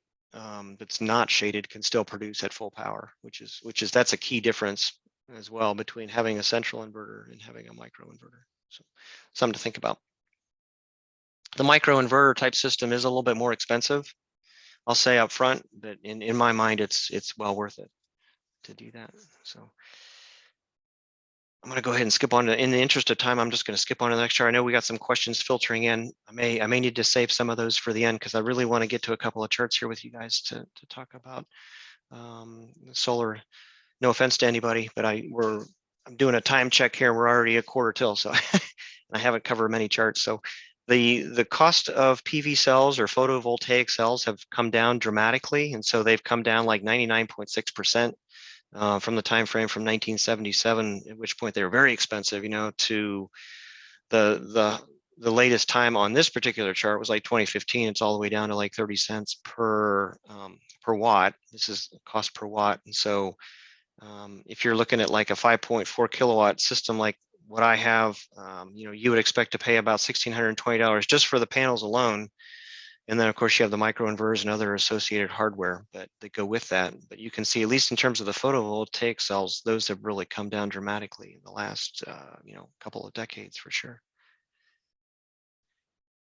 that's not shaded can still produce at full power, that's a key difference as well between having a central inverter and having a micro inverter. So something to think about. The micro inverter type system is a little bit more expensive, I'll say up front, but in my mind, it's well worth it to do that. So I'm going to go ahead and skip on in the interest of time. I'm just going to skip on to the next chart. I know we got some questions filtering in. I may need to save some of those for the end because I really want to get to a couple of charts here with you guys to talk about solar. No offense to anybody, but I'm doing a time check here. We're already a quarter till, so I haven't covered many charts. So the cost of PV cells or photovoltaic cells have come down dramatically, and so they've come down like 99.6%. From the time frame from 1977, at which point they were very expensive, to the latest time on this particular chart was like 2015. It's all the way down to like 30 cents per watt. This is cost per watt. And so if you're looking at like a 5.4 kilowatt system like what I have, you would expect to pay about $1,620 just for the panels alone. And then, of course, you have the microinverters and other associated hardware that go with that. But you can see, at least in terms of the photovoltaic cells, those have really come down dramatically in the last, couple of decades for sure.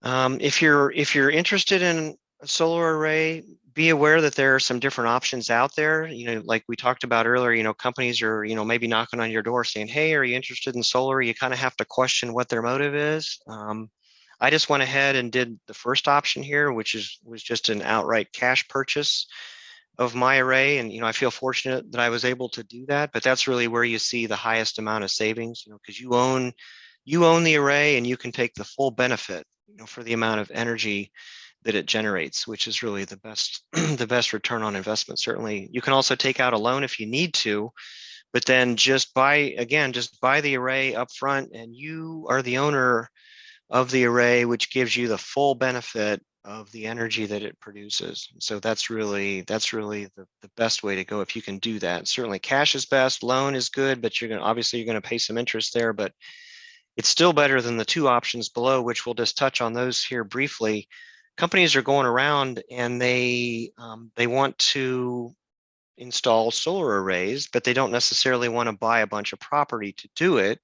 If you're interested in a solar array, be aware that there are some different options out there. Like we talked about earlier, companies are, maybe knocking on your door saying, "Hey, are you interested in solar?" You kind of have to question what their motive is. I just went ahead and did the first option here, which was just an outright cash purchase of my array. And, I feel fortunate that I was able to do that, but that's really where you see the highest amount of savings, because you own the array and you can take the full benefit, for the amount of energy that it generates, which is really the best, the best return on investment. Certainly you can also take out a loan if you need to, but then just buy the array up front and you are the owner of the array, which gives you the full benefit of the energy that it produces. So that's really the best way to go if you can do that. Certainly cash is best, loan is good, but you're going to pay some interest there, but it's still better than the two options below, which we'll just touch on those here briefly. Companies are going around and they want to install solar arrays, but they don't necessarily want to buy a bunch of property to do it.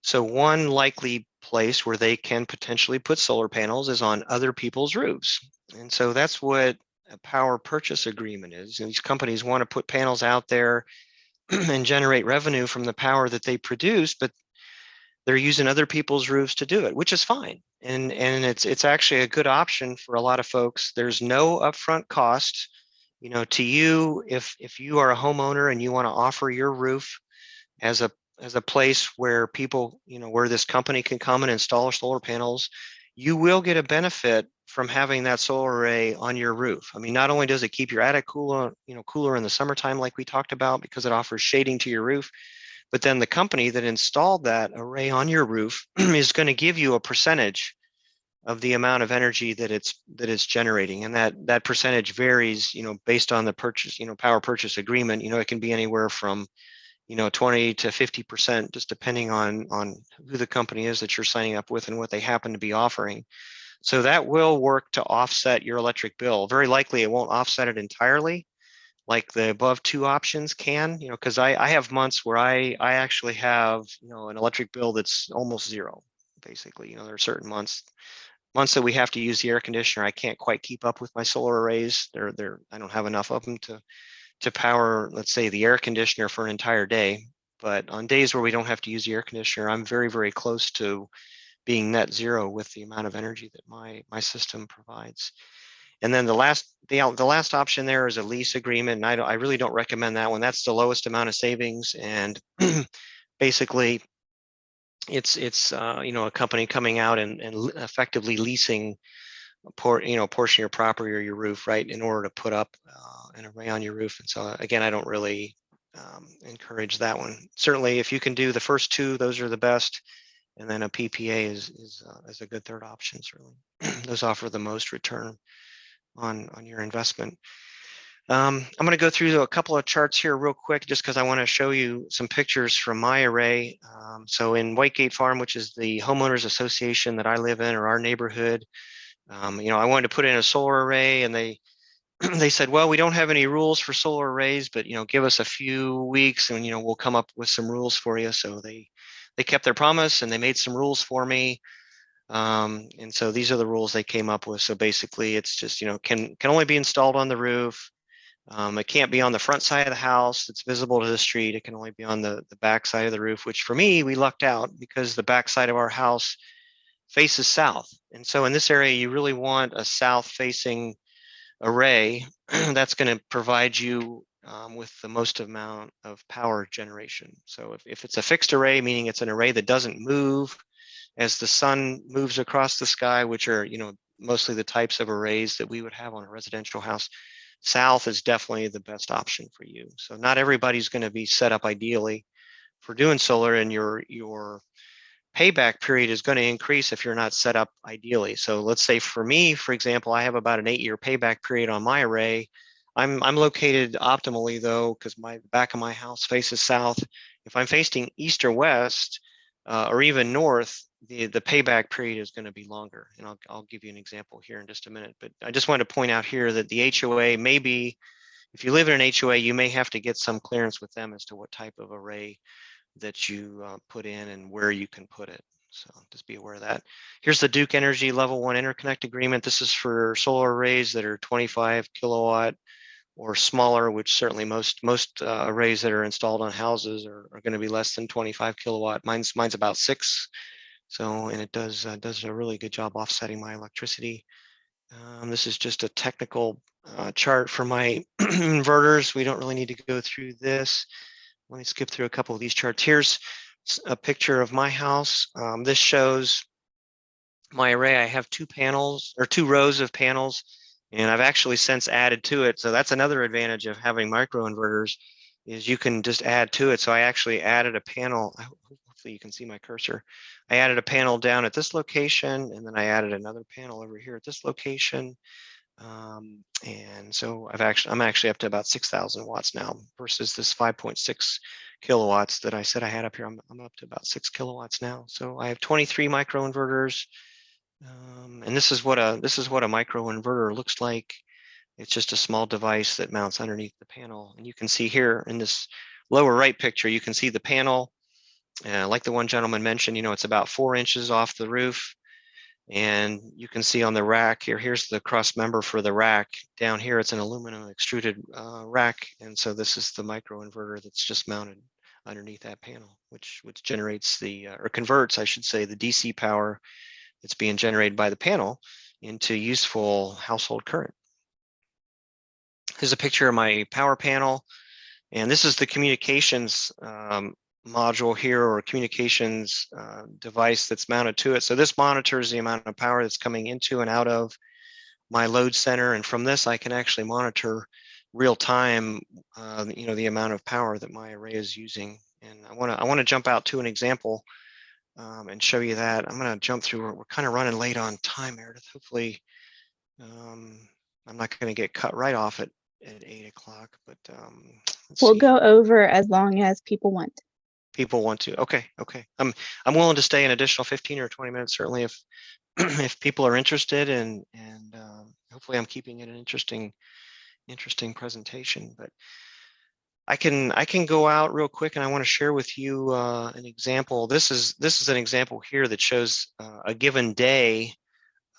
So one likely place where they can potentially put solar panels is on other people's roofs. And so that's what a power purchase agreement is. And these companies want to put panels out there and generate revenue from the power that they produce, but they're using other people's roofs to do it, which is fine. And it's actually a good option for a lot of folks. There's no upfront cost, to you if you are a homeowner and you want to offer your roof as a place where people, where this company can come and install solar panels, you will get a benefit from having that solar array on your roof. I mean, not only does it keep your attic cooler in the summertime, like we talked about, because it offers shading to your roof, but then the company that installed that array on your roof is going to give you a percentage of the amount of energy that it's generating. And that percentage varies, based on the purchase, power purchase agreement. It can be anywhere from 20 to 50%, just depending on who the company is that you're signing up with and what they happen to be offering. So that will work to offset your electric bill. Very likely it won't offset it entirely like the above two options can, because I have months where I actually have, an electric bill that's almost zero, basically. There are certain months that we have to use the air conditioner. I can't quite keep up with my solar arrays. I don't have enough of them to power, let's say, the air conditioner for an entire day. But on days where we don't have to use the air conditioner, I'm very, very close to being net zero with the amount of energy that my system provides. And then the last option there is a lease agreement, and I really don't recommend that one. That's the lowest amount of savings, and basically, it's a company coming out and effectively leasing a portion of your property or your roof, right, in order to put up an array on your roof. And so again, I don't really encourage that one. Certainly, if you can do the first two, those are the best. And then a PPA is a good third option. Certainly, those offer the most return on your investment. I'm going to go through a couple of charts here real quick, just because I want to show you some pictures from my array. So in Whitegate Farm, which is the homeowners association that I live in, or our neighborhood, I wanted to put in a solar array, and they said, well, we don't have any rules for solar arrays, but give us a few weeks, and we'll come up with some rules for you. So they kept their promise, and they made some rules for me. And so these are the rules they came up with. So basically, it's just can only be installed on the roof. It can't be on the front side of the house. It's visible to the street. It can only be on the back side of the roof, which for me, we lucked out because the back side of our house faces south. And so in this area, you really want a south-facing array that's going to provide you with the most amount of power generation. So if it's a fixed array, meaning it's an array that doesn't move as the sun moves across the sky, which are mostly the types of arrays that we would have on a residential house, south is definitely the best option for you. So not everybody's going to be set up ideally for doing solar, and your payback period is going to increase if you're not set up ideally. So let's say for me, for example, I have about an 8-year payback period on my array. I'm located optimally though, because the back of my house faces south. If I'm facing east or west, or even north, the payback period is going to be longer. And I'll give you an example here in just a minute. But I just want to point out here that the HOA may be, if you live in an HOA, you may have to get some clearance with them as to what type of array that you put in and where you can put it. So just be aware of that. Here's the Duke Energy Level 1 Interconnect Agreement. This is for solar arrays that are 25 kilowatt or smaller, which certainly most arrays that are installed on houses are going to be less than 25 kilowatt. Mine's about 6. So, and it does a really good job offsetting my electricity. This is just a technical chart for my inverters. We don't really need to go through this. Let me skip through a couple of these charts. Here's a picture of my house. This shows my array. I have 2 rows of panels, and I've actually since added to it. So that's another advantage of having microinverters, is you can just add to it. So I actually added a panel. Hopefully you can see my cursor. I added a panel down at this location, and then I added another panel over here at this location. And so I'm actually up to about 6,000 watts now versus this 5.6 kilowatts that I said I had up here. I'm up to about 6 kilowatts now. So I have 23 microinverters, and this is what a microinverter looks like. It's just a small device that mounts underneath the panel, and you can see here in this lower right picture, you can see the panel. Like the one gentleman mentioned, it's about 4 inches off the roof. And you can see on the rack here, here's the cross member for the rack. Down here, it's an aluminum extruded rack. And so this is the microinverter that's just mounted underneath that panel, which generates or converts, I should say, the DC power that's being generated by the panel into useful household current. Here's a picture of my power panel. And this is the communications module here, or communications device that's mounted to it. So this monitors the amount of power that's coming into and out of my load center, and from this I can actually monitor real time the amount of power that my array is using. And I want to jump out to an example and show you that. I'm going to jump through. We're kind of running late on time, Meredith. Hopefully I'm not going to get cut right off at 8 o'clock, but we'll go over as long as people want. People want to. Okay. I'm willing to stay an additional 15 or 20 minutes, certainly, if if people are interested, and hopefully I'm keeping it an interesting presentation. But I can go out real quick, and I want to share with you an example. This is an example here that shows a given day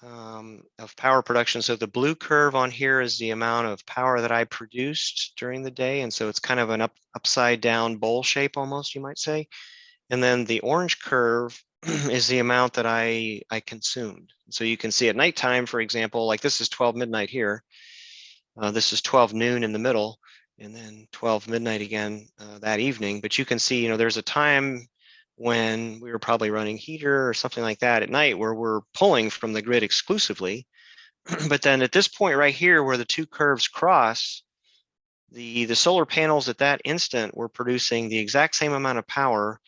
of power production. So the blue curve on here is the amount of power that I produced during the day, and so it's kind of an upside down bowl shape almost, you might say. And then the orange curve is the amount that I consumed. So you can see at nighttime, for example, like this is 12 midnight here. This is 12 noon in the middle, and then 12 midnight again that evening. But you can see, there's a time when we were probably running heater or something like that at night where we're pulling from the grid exclusively. But then at this point right here where the two curves cross, the solar panels at that instant were producing the exact same amount of power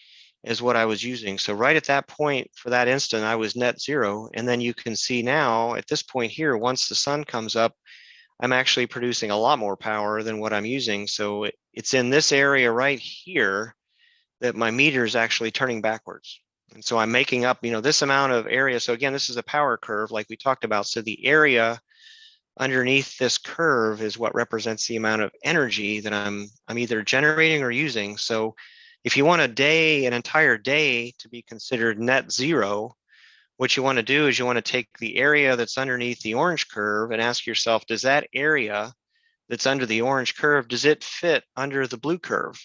as what I was using. So right at that point for that instant, I was net zero. And then you can see now at this point here, once the sun comes up, I'm actually producing a lot more power than what I'm using. So it's in this area right here that my meter is actually turning backwards. And so I'm making up, this amount of area. So again, this is a power curve like we talked about. So the area underneath this curve is what represents the amount of energy that I'm either generating or using. So if you want an entire day to be considered net zero, what you want to do is you want to take the area that's underneath the orange curve and ask yourself, does that area that's under the orange curve, does it fit under the blue curve?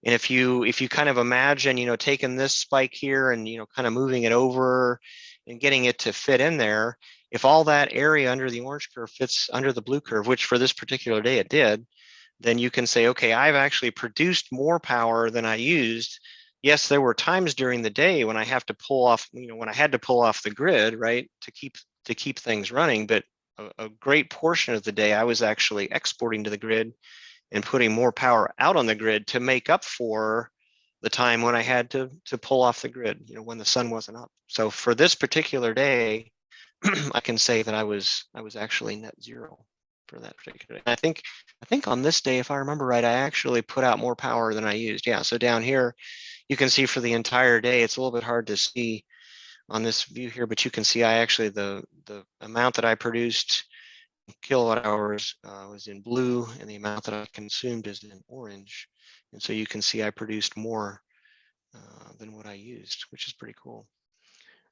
And if you kind of imagine, taking this spike here and, kind of moving it over and getting it to fit in there, if all that area under the orange curve fits under the blue curve, which for this particular day it did, then you can say, okay, I've actually produced more power than I used. Yes, there were times during the day when I have to pull off, when I had to pull off the grid, right, to keep things running. But a great portion of the day, I was actually exporting to the grid and putting more power out on the grid to make up for the time when I had to pull off the grid, when the sun wasn't up. So for this particular day, I can say that I was actually net zero for that particular day. I think on this day, if I remember right, I actually put out more power than I used. Yeah, so down here, you can see for the entire day, it's a little bit hard to see on this view here, but you can see I actually, the amount that I produced kilowatt hours was in blue, and the amount that I consumed is in orange. And so you can see I produced more than what I used, which is pretty cool.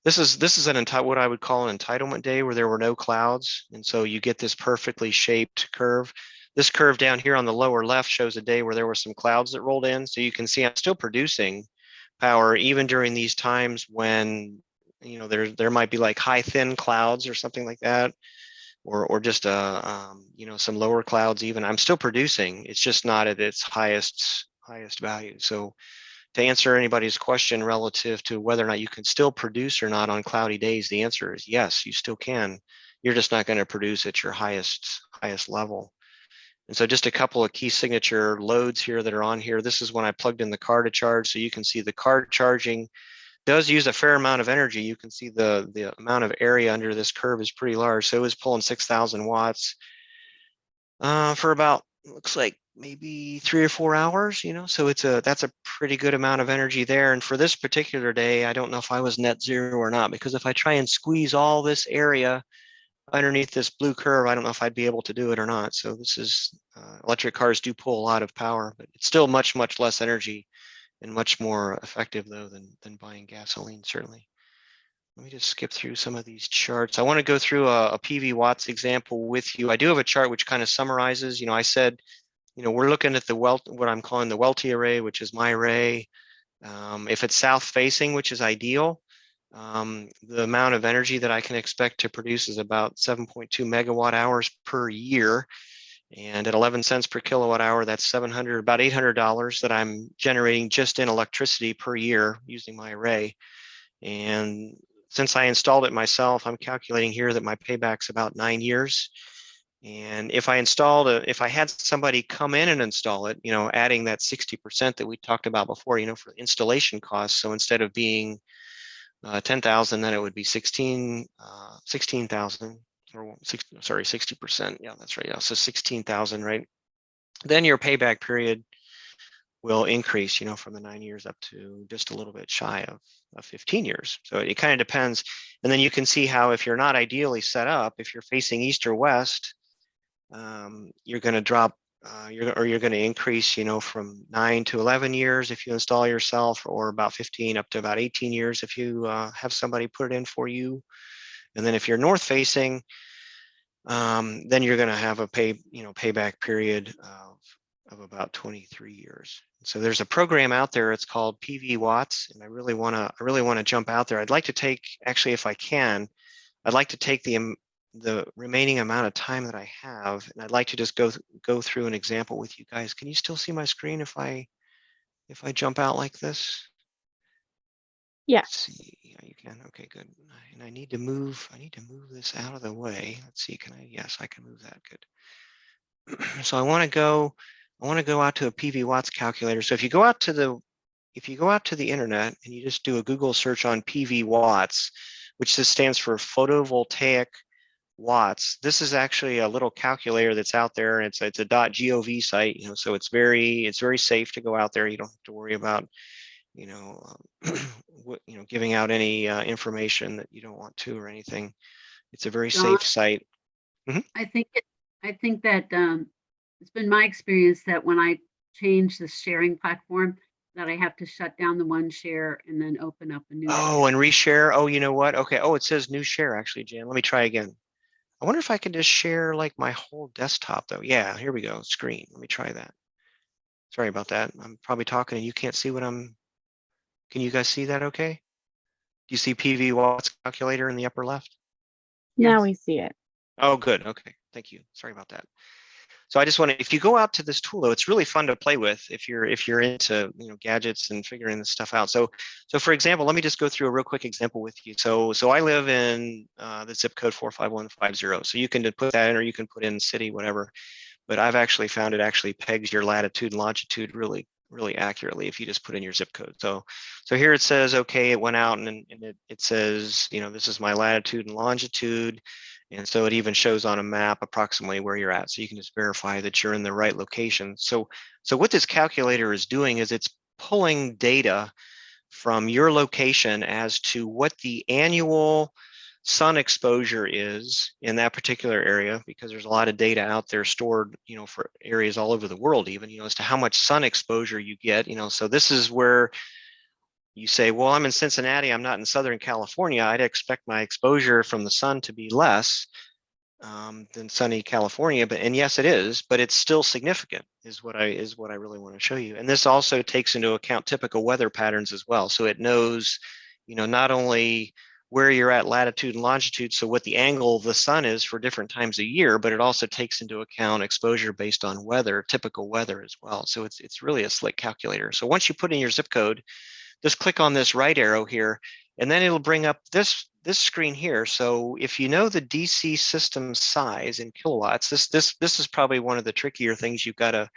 This is what I would call an entitlement day where there were no clouds. And so you get this perfectly shaped curve. This curve down here on the lower left shows a day where there were some clouds that rolled in. So you can see I'm still producing power even during these times when, there might be like high thin clouds or something like that, or just some lower clouds even. I'm still producing. It's just not at its highest value. So to answer anybody's question relative to whether or not you can still produce or not on cloudy days, the answer is yes, you still can. You're just not going to produce at your highest level. And so just a couple of key signature loads here that are on here. This is when I plugged in the car to charge. So you can see the car charging does use a fair amount of energy. You can see the amount of area under this curve is pretty large. So it was pulling 6,000 watts for about, looks like maybe 3 or 4 hours, so that's a pretty good amount of energy there. And for this particular day, I don't know if I was net zero or not, because if I try and squeeze all this area underneath this blue curve, I don't know if I'd be able to do it or not. So this is, electric cars do pull a lot of power, but it's still much, much less energy and much more effective though than buying gasoline, certainly. Let me just skip through some of these charts. I want to go through a PV watts example with you. I do have a chart which kind of summarizes, I said, we're looking at what I'm calling the Welty array, which is my array. If it's south facing, which is ideal, the amount of energy that I can expect to produce is about 7.2 megawatt hours per year. And at 11 cents per kilowatt hour, that's about $800 that I'm generating just in electricity per year using my array. And since I installed it myself, I'm calculating here that my payback's about 9 years. And if I had somebody come in and install it, adding that 60% that we talked about before, for installation costs. So instead of being 10,000, then it would be 16,000, or 60%. Yeah, that's right. Yeah, so 16,000, right? Then your payback period will increase, from the 9 years up to just a little bit shy of 15 years. So it kind of depends. And then you can see how, if you're not ideally set up, if you're facing east or west, you're going to drop, you're going to increase, from 9 to 11 years if you install yourself, or about 15 up to about 18 years if you have somebody put it in for you. And then if you're north facing, then you're going to have a payback period of of about 23 years. So there's a program out there. It's called PV Watts, and I really want to jump out there. I'd like to take, actually, if I can, I'd like to take the remaining amount of time that I have, and I'd like to just go through an example with you guys. Can you still see my screen if I jump out like this? Yeah. Let's see. Yeah, you can. Okay, good. And I need to move this out of the way. Let's see. Can I? Yes, I can move that. Good. So I want to go out to a PV Watts calculator. So if you go out to the internet and you just do a Google search on PV Watts, which just stands for photovoltaic watts. This is actually a little calculator that's out there, and it's a .gov site, so it's very safe to go out there. You don't have to worry about, giving out any information that you don't want to or anything. It's a very safe site. I think that it's been my experience that when I change the sharing platform, that I have to shut down the one share and then open up a new. Oh, and reshare. Oh, you know what? Okay. Oh, it says new share actually, Jan. Let me try again. I wonder if I can just share like my whole desktop though. Yeah, here we go. Screen. Let me try that. Sorry about that. I'm probably talking and you can't see what I'm. Can you guys see that okay? Do you see PV Watts calculator in the upper left? Now we see it. Oh, good. Okay. Thank you. Sorry about that. So I just want to, if you go out to this tool though, it's really fun to play with if you're into gadgets and figuring this stuff out. So for example, let me just go through a real quick example with you. So I live in the zip code 45150. So you can put that in, or you can put in city, whatever. But I've actually found it actually pegs your latitude and longitude really accurately if you just put in your zip code. So here it says, okay, it went out and it says, this is my latitude and longitude. And so it even shows on a map approximately where you're at. So you can just verify that you're in the right location. So what this calculator is doing is it's pulling data from your location as to what the annual sun exposure is in that particular area, because there's a lot of data out there stored, for areas all over the world, even, as to how much sun exposure you get, so this is where you say, well, I'm in Cincinnati, I'm not in Southern California. I'd expect my exposure from the sun to be less than sunny California, and yes, it is, but it's still significant, is what I really want to show you. And this also takes into account typical weather patterns as well. So it knows, not only where you're at latitude and longitude, so what the angle of the sun is for different times a year, but it also takes into account exposure based on weather, typical weather as well. So it's really a slick calculator. So once you put in your zip code, just click on this right arrow here, and then it'll bring up this screen here. So if you know the DC system size in kilowatts, this is probably one of the trickier things you've got to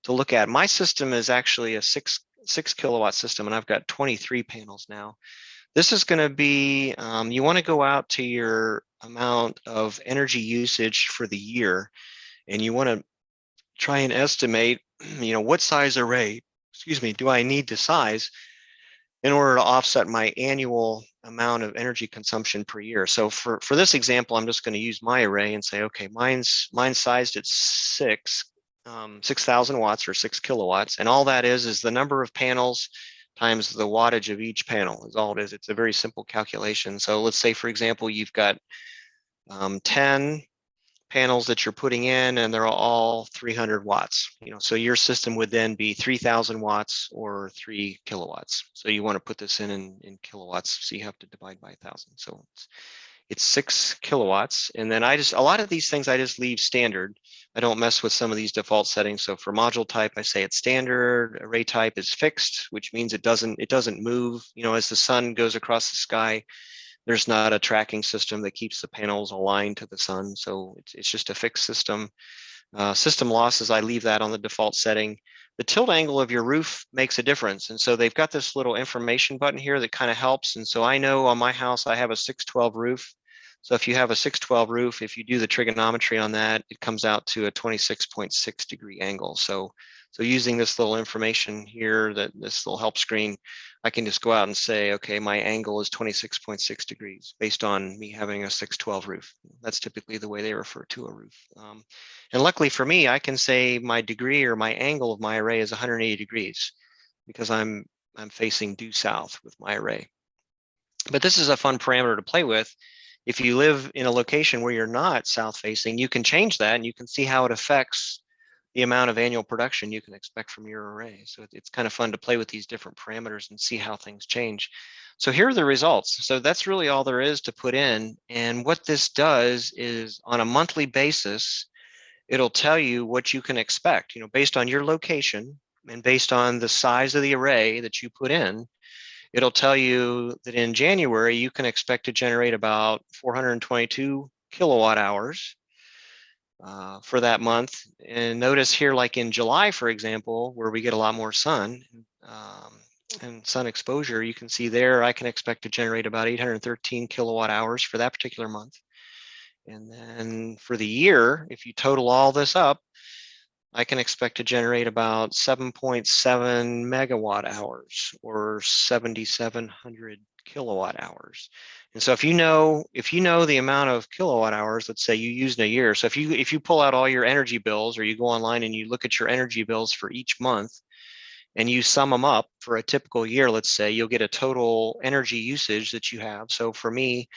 look at. My system is actually a six kilowatt system, and I've got 23 panels now. This is going to be, you want to go out to your amount of energy usage for the year, and you want to try and estimate, what size array, do I need to size in order to offset my annual amount of energy consumption per year. So for this example, I'm just going to use my array and say, okay, mine's sized at 6,000 watts or 6 kilowatts. And all that is the number of panels times the wattage of each panel is all it is. It's a very simple calculation. So let's say, for example, you've got 10 panels that you're putting in, and they're all 300 watts. So your system would then be 3,000 watts or 3 kilowatts. So you want to put this in kilowatts, so you have to divide by 1,000. So it's 6 kilowatts. And then a lot of these things I just leave standard. I don't mess with some of these default settings. So for module type, I say it's standard. Array type is fixed, which means it doesn't move. As the sun goes across the sky, there's not a tracking system that keeps the panels aligned to the sun. So it's just a fixed system. System losses, I leave that on the default setting. The tilt angle of your roof makes a difference. And so they've got this little information button here that kind of helps. And so I know on my house, I have a 612 roof. So if you have a 612 roof, if you do the trigonometry on that, it comes out to a 26.6 degree angle. So using this little information here, this little help screen, I can just go out and say, okay, my angle is 26.6 degrees based on me having a 612 roof. That's typically the way they refer to a roof. And luckily for me, I can say my degree or my angle of my array is 180 degrees because I'm facing due south with my array. But this is a fun parameter to play with. If you live in a location where you're not south facing, you can change that and you can see how it affects the amount of annual production you can expect from your array. So it's kind of fun to play with these different parameters and see how things change. So here are the results. So that's really all there is to put in. And what this does is on a monthly basis, it'll tell you what you can expect, based on your location and based on the size of the array that you put in. It'll tell you that in January, you can expect to generate about 422 kilowatt hours for that month. And notice here, like in July, for example, where we get a lot more sun and sun exposure, you can see there I can expect to generate about 813 kilowatt hours for that particular month. And then for the year, if you total all this up, I can expect to generate about 7.7 megawatt hours or 7,700 kilowatt hours. And so if you know the amount of kilowatt hours, let's say you use in a year. So if you pull out all your energy bills, or you go online and you look at your energy bills for each month and you sum them up for a typical year, let's say, you'll get a total energy usage that you have. So for me,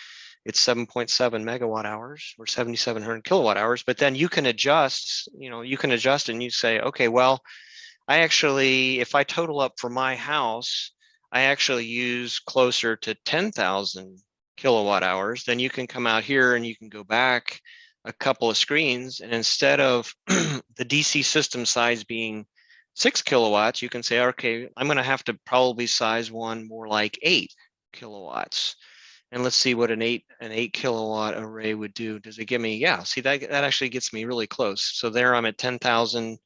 it's 7.7 megawatt hours or 7,700 kilowatt hours, but then you can adjust, and you say, okay, well, I actually, if I total up for my house, I actually use closer to 10,000 kilowatt hours. Then you can come out here and you can go back a couple of screens, and instead of the DC system size being 6 kilowatts, you can say, okay, I'm going to have to probably size one more like 8 kilowatts. And let's see what an 8 kilowatt array would do. Does it give me? Yeah, see, that actually gets me really close. So there I'm at 10,000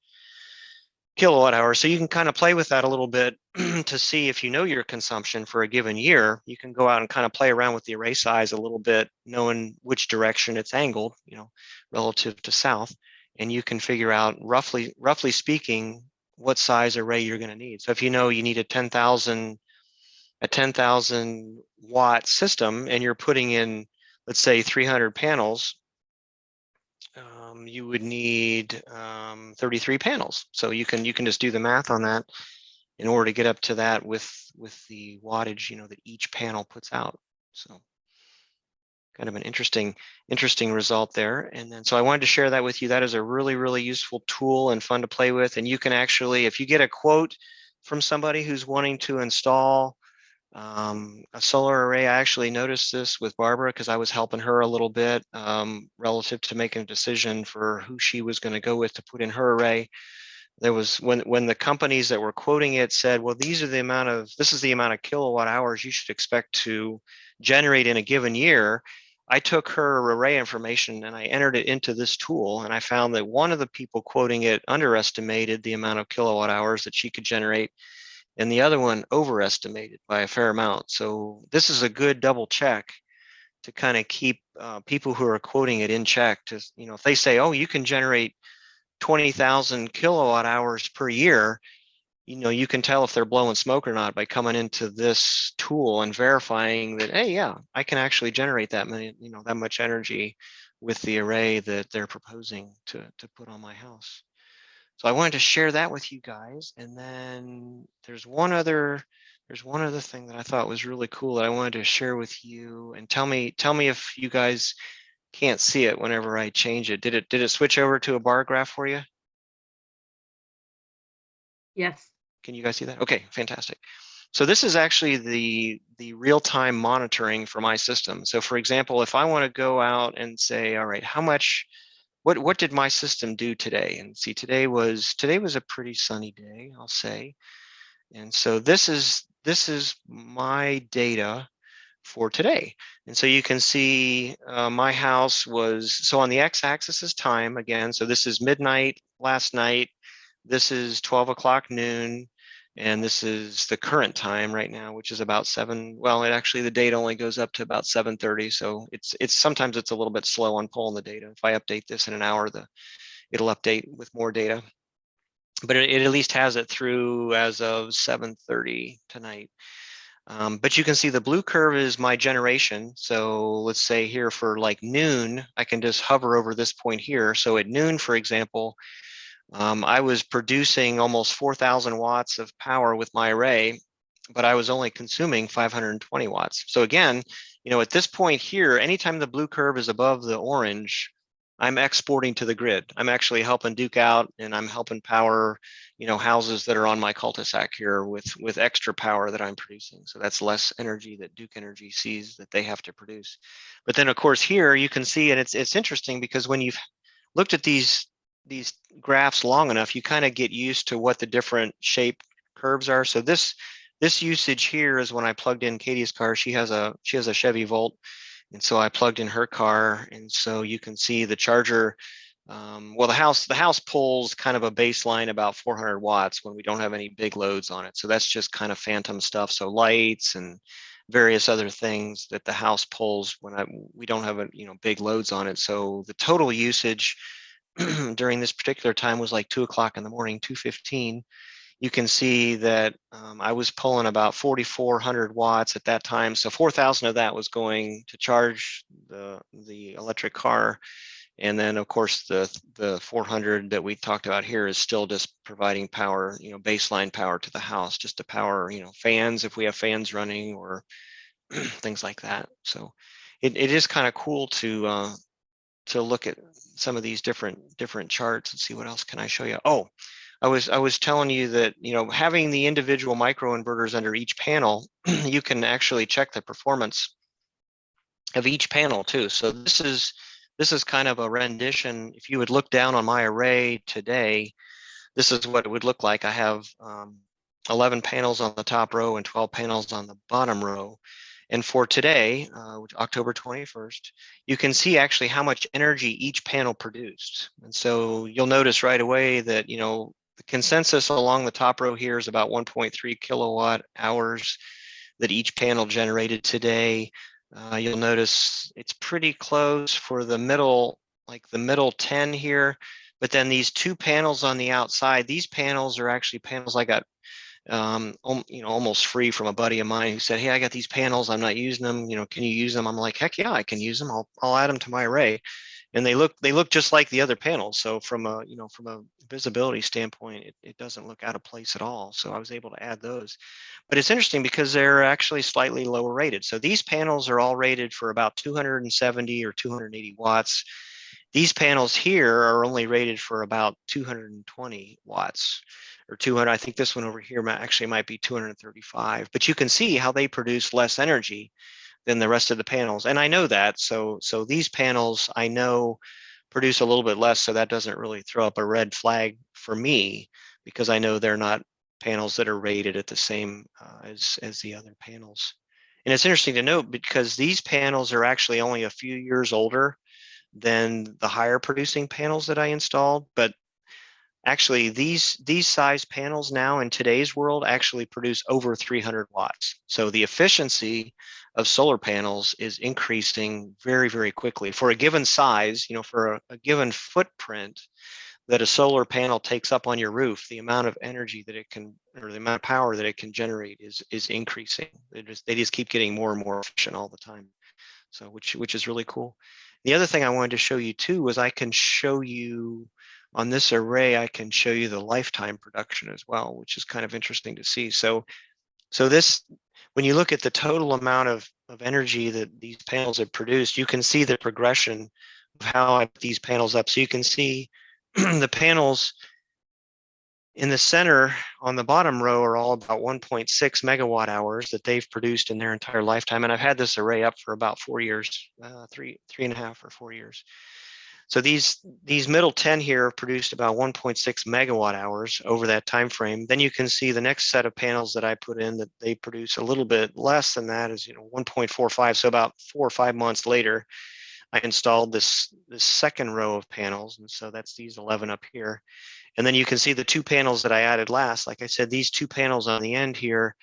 kilowatt hours. So you can kind of play with that a little bit to see if you know your consumption for a given year. You can go out and kind of play around with the array size a little bit, knowing which direction it's angled, relative to south. And you can figure out roughly speaking, what size array you're going to need. So if you know you need a 10,000 watt system and you're putting in, let's say, 300 panels, you would need 33 panels. So you can just do the math on that in order to get up to that with the wattage that each panel puts out. So kind of an interesting result there. And then so I wanted to share that with you. That is a really useful tool and fun to play with. And you can actually, if you get a quote from somebody who's wanting to install a solar array, I actually noticed this with Barbara because I was helping her a little bit relative to making a decision for who she was going to go with to put in her array. There was when the companies that were quoting it said, well, this is the amount of kilowatt hours you should expect to generate in a given year. I took her array information and I entered it into this tool, and I found that one of the people quoting it underestimated the amount of kilowatt hours that she could generate, and the other one overestimated by a fair amount. So this is a good double check to kind of keep people who are quoting it in check. To, if they say, oh, you can generate 20,000 kilowatt hours per year, you can tell if they're blowing smoke or not by coming into this tool and verifying that, hey, yeah, I can actually generate that many, that much energy with the array that they're proposing to put on my house. So I wanted to share that with you guys. And then there's one other thing that I thought was really cool that I wanted to share with you. And tell me if you guys can't see it whenever I change it. Did it switch over to a bar graph for you? Yes. Can you guys see that? Okay, fantastic. So this is actually the real-time monitoring for my system. So for example, if I want to go out and say, all right, what did my system do today? And see, today was a pretty sunny day, I'll say. And so this is my data for today. And so you can see my house was, so on the x-axis is time again. So this is midnight last night. This is 12 o'clock noon. And this is the current time right now, which is about 7. Well, the date only goes up to about 7:30. So sometimes it's a little bit slow on pulling the data. If I update this in an hour, it'll update with more data. But it at least has it through as of 7:30 tonight. But you can see the blue curve is my generation. So let's say here for like noon, I can just hover over this point here. So at noon, for example, I was producing almost 4,000 watts of power with my array, but I was only consuming 520 watts. So again, at this point here, anytime the blue curve is above the orange, I'm exporting to the grid. I'm actually helping Duke out, and I'm helping power, houses that are on my cul-de-sac here with extra power that I'm producing. So that's less energy that Duke Energy sees that they have to produce. But then of course here you can see, and it's interesting because when you've looked at these graphs long enough, you kind of get used to what the different shape curves are. So this usage here is when I plugged in Katie's car. She has a Chevy Volt. And so I plugged in her car, and so you can see the charger. Well, the house pulls kind of a baseline about 400 watts when we don't have any big loads on it. So that's just kind of phantom stuff. So lights and various other things that the house pulls when we don't have big loads on it. So the total usage during this particular time was like 2 o'clock in the morning, 2:15. You can see that I was pulling about 4,400 watts at that time. So 4,000 of that was going to charge the electric car. And then of course the 400 that we talked about here is still just providing power, baseline power to the house, just to power, fans if we have fans running or things like that. So it is kind of cool to look at some of these different charts and see what else can I show you. Oh, I was telling you that, having the individual microinverters under each panel, you can actually check the performance of each panel too. So this is kind of a rendition. If you would look down on my array today, this is what it would look like. I have 11 panels on the top row and 12 panels on the bottom row. And for today, October 21st, you can see actually how much energy each panel produced. And so you'll notice right away that, the consensus along the top row here is about 1.3 kilowatt hours that each panel generated today. You'll notice it's pretty close for the middle, like the middle 10 here. But then these two panels on the outside, these panels are actually panels I got almost free from a buddy of mine who said, "Hey, I got these panels, I'm not using them, can you use them?" I'm like, "Heck yeah, I can use them. I'll add them to my array." And they look just like the other panels. So from a visibility standpoint, it doesn't look out of place at all. So I was able to add those. But it's interesting because they're actually slightly lower rated. So these panels are all rated for about 270 or 280 watts. These panels here are only rated for about 220 watts or 200. I think this one over here actually might be 235, but you can see how they produce less energy than the rest of the panels. And I know that, so these panels I know produce a little bit less, so that doesn't really throw up a red flag for me because I know they're not panels that are rated at the same as the other panels. And it's interesting to note because these panels are actually only a few years older than the higher producing panels that I installed, but actually these size panels now in today's world actually produce over 300 watts. So the efficiency of solar panels is increasing very, very quickly for a given size, for a given footprint that a solar panel takes up on your roof. The amount of energy that it can, or the amount of power that it can generate is increasing. They just keep getting more and more efficient all the time. So which is really cool. The other thing I wanted to show you too was I can show you on this array, I can show you the lifetime production as well, which is kind of interesting to see. So this, when you look at the total amount of energy that these panels have produced, you can see the progression of how I put these panels up. So you can see the panels in the center on the bottom row are all about 1.6 megawatt hours that they've produced in their entire lifetime. And I've had this array up for about 4 years, three and a half or 4 years. So these middle 10 here produced about 1.6 megawatt hours over that time frame. Then you can see the next set of panels that I put in that they produce a little bit less than that is 1.45. So about 4 or 5 months later, I installed this second row of panels, and so that's these 11 up here. And then you can see the two panels that I added last. Like I said, these two panels on the end here,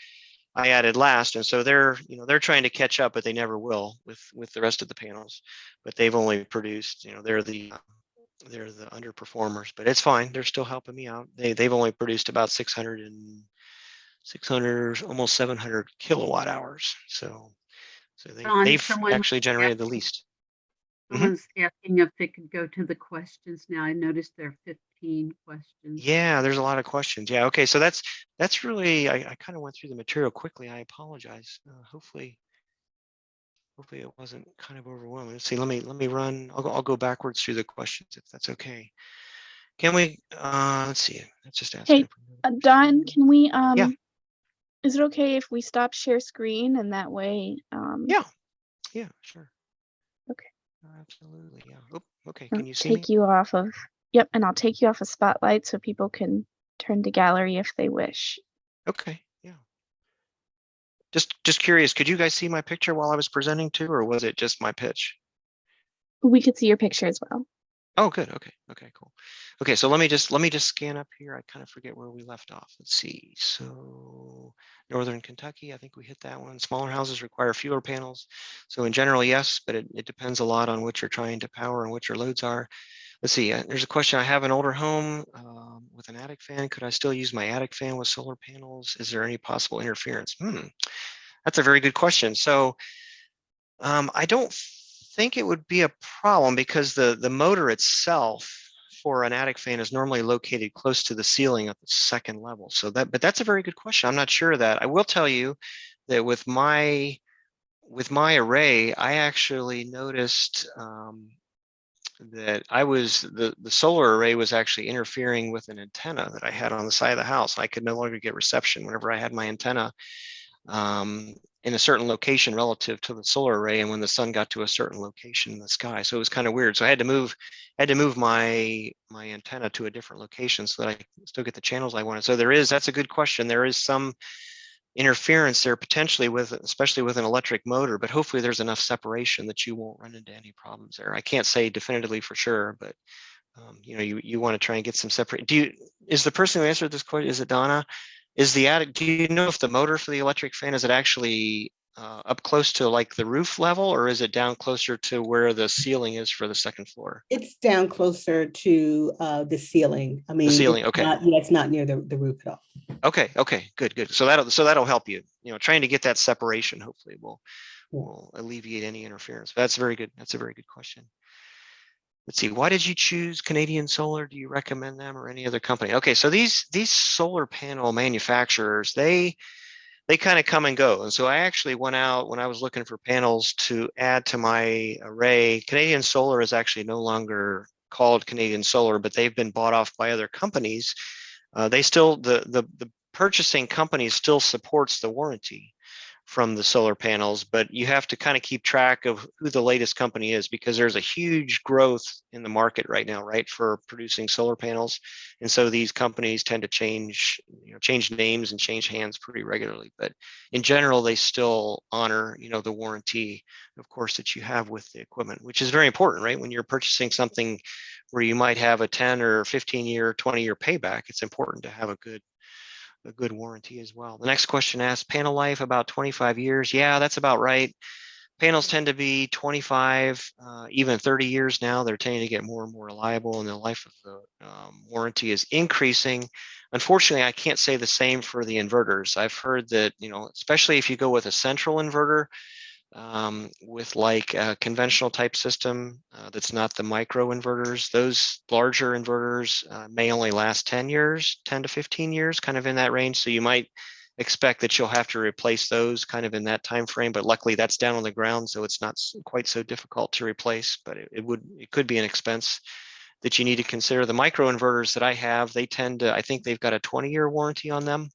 I added last, and so they're trying to catch up, but they never will with the rest of the panels. But they've only produced, they're the underperformers, but it's fine. They're still helping me out. They've only produced about 600, almost 700 kilowatt hours. So they've actually generated the least. Someone's asking if they could go to the questions now. I noticed there are 15 questions. Yeah, there's a lot of questions. Yeah, okay, so that's really, I kind of went through the material quickly. I apologize. Hopefully hopefully it wasn't kind of overwhelming. Let's see, let me run, I'll go backwards through the questions if that's okay. Can we, let's see, let's just ask. Hey, Don, can we, Yeah. is it okay if we stop share screen and that way? Yeah, sure. Okay. Absolutely, yeah. Oh, okay, I'll can you see me? take you off of, yep, and I'll take you off of Spotlight so people can turn to gallery if they wish. Okay, yeah. Just curious, could you guys see my picture while I was presenting too, or was it just my pitch? We could see your picture as well. Oh, good. Okay, cool. Okay, so let me just scan up here. I kind of forget where we left off. Let's see. So Northern Kentucky, I think we hit that one. Smaller houses require fewer panels. So in general, yes, but it depends a lot on what you're trying to power and what your loads are. Let's see. There's a question. I have an older home with an attic fan. Could I still use my attic fan with solar panels? Is there any possible interference? That's a very good question. So I don't think it would be a problem because the motor itself for an attic fan is normally located close to the ceiling at the second level. So but that's a very good question. I'm not sure of that. I will tell you that with my array, I actually noticed that the solar array was actually interfering with an antenna that I had on the side of the house. I could no longer get reception whenever I had my antenna in a certain location relative to the solar array, and when the sun got to a certain location in the sky. So it was kind of weird. So I had to move my antenna to a different location so that I still get the channels I wanted. So that's a good question. There is some interference there potentially especially with an electric motor, but hopefully there's enough separation that you won't run into any problems there. I can't say definitively for sure, but you want to try and get some separate. Is the person who answered this question, is it Donna? Is the attic, do you know if the motor for the electric fan, is it actually up close to like the roof level, or is it down closer to where the ceiling is for the second floor? It's down closer to the ceiling. I mean, the ceiling, okay. It's not near the roof at all. Okay, good. So that'll help you. Trying to get that separation hopefully will alleviate any interference. But that's very good. That's a very good question. Let's see, why did you choose Canadian Solar? Do you recommend them or any other company? Okay, so these solar panel manufacturers, they kind of come and go. And so I actually went out when I was looking for panels to add to my array. Canadian Solar is actually no longer called Canadian Solar, but they've been bought off by other companies. They still, the purchasing company still supports the warranty from the solar panels, but you have to kind of keep track of who the latest company is because there's a huge growth in the market right now, right, for producing solar panels. And so these companies tend to change names and change hands pretty regularly. But in general, they still honor, the warranty, of course, that you have with the equipment, which is very important, right? When you're purchasing something where you might have a 10 or 15 year, 20-year payback, it's important to have a good warranty as well. The next question asks, panel life about 25 years. Yeah, that's about right. Panels tend to be 25, even 30 years now. They're tending to get more and more reliable, and the life of the warranty is increasing. Unfortunately, I can't say the same for the inverters. I've heard that, especially if you go with a central inverter, with like a conventional type system that's not the micro inverters, those larger inverters may only last 10 to 15 years, kind of in that range. So you might expect that you'll have to replace those kind of in that time frame, but luckily that's down on the ground, so it's not quite so difficult to replace, but it could be an expense that you need to consider. The micro inverters that I have, they tend to, I think they've got a 20-year warranty on them.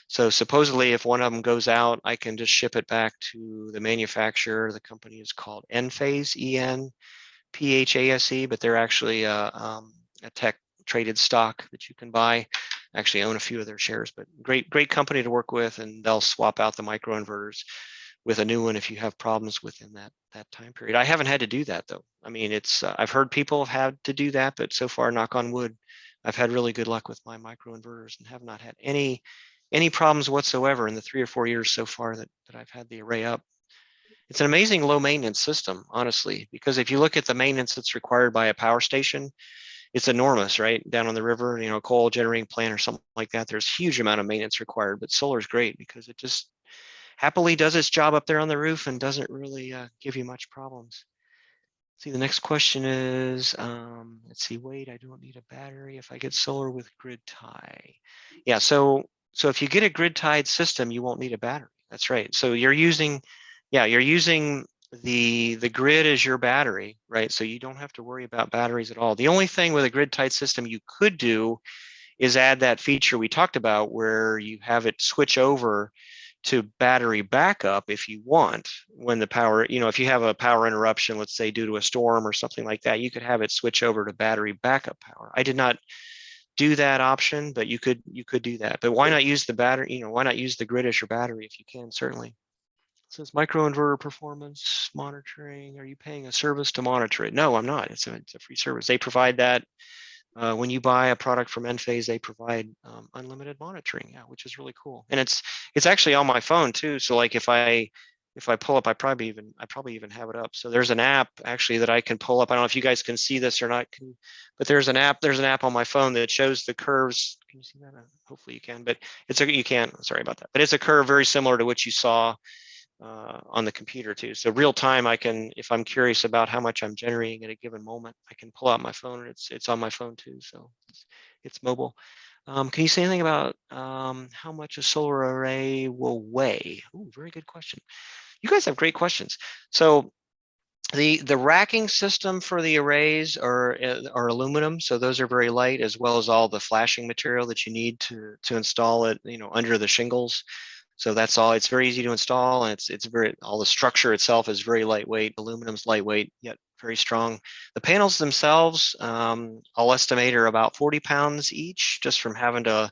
So supposedly if one of them goes out, I can just ship it back to the manufacturer. The company is called Enphase, ENPHASE, but they're actually a tech traded stock that you can buy. I actually own a few of their shares, but great company to work with, and they'll swap out the microinverters with a new one if you have problems within that time period. I haven't had to do that though. I mean, it's I've heard people have had to do that, but so far, knock on wood, I've had really good luck with my microinverters and have not had any problems whatsoever in the 3 or 4 years so far that I've had the array up. It's an amazing low maintenance system, honestly, because if you look at the maintenance that's required by a power station, it's enormous, right? Down on the river, a coal generating plant or something like that, there's a huge amount of maintenance required, but solar is great because it just happily does its job up there on the roof and doesn't really give you much problems. See, the next question is, let's see, wait, I don't need a battery if I get solar with grid tie. Yeah, so if you get a grid tied system, you won't need a battery. That's right. So you're using the grid is your battery, right? So you don't have to worry about batteries at all. The only thing with a grid tied system you could do is add that feature we talked about where you have it switch over to battery backup if you want. When the power, if you have a power interruption, let's say due to a storm or something like that, you could have it switch over to battery backup power. I did not do that option, but you could do that. But why not use the battery? Why not use the grid as your battery if you can? Certainly. It says microinverter performance monitoring. Are you paying a service to monitor it? No, I'm not. It's a free service. They provide that. When you buy a product from Enphase, they provide unlimited monitoring, which is really cool. And it's actually on my phone too. So like if I pull up, I probably even have it up. So there's an app actually that I can pull up. I don't know if you guys can see this or not, but there's an app on my phone that shows the curves. Can you see that? Hopefully you can, but you can. Sorry about that. But it's a curve very similar to what you saw on the computer too. So real time, I can, if I'm curious about how much I'm generating at a given moment, I can pull out my phone, and it's on my phone too. So it's mobile. Can you say anything about how much a solar array will weigh? Oh, very good question. You guys have great questions. So the racking system for the arrays are aluminum, so those are very light, as well as all the flashing material that you need to install it, under the shingles. So that's all. It's very easy to install, and all the structure itself is very lightweight. Aluminum's lightweight yet very strong. The panels themselves, I'll estimate, are about 40 pounds each, just from having to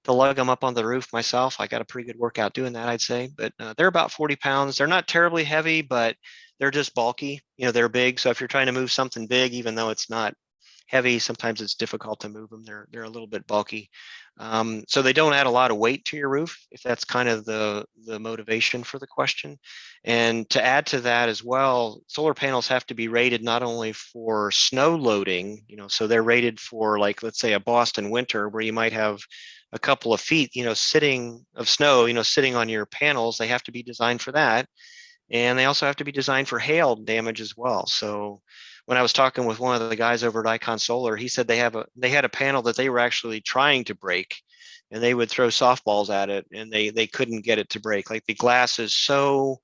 lug them up on the roof myself. I got a pretty good workout doing that, I'd say. But they're about 40 pounds. They're not terribly heavy, but they're just bulky. They're big. So if you're trying to move something big, even though it's not heavy, sometimes it's difficult to move them. They're a little bit bulky. So they don't add a lot of weight to your roof, if that's kind of the motivation for the question. And to add to that as well, solar panels have to be rated not only for snow loading, so they're rated for, like, let's say a Boston winter where you might have a couple of feet, sitting of snow, sitting on your panels. They have to be designed for that. And they also have to be designed for hail damage as well. So when I was talking with one of the guys over at Icon Solar, he said they had a panel that they were actually trying to break, and they would throw softballs at it, and they couldn't get it to break. Like, the glass is so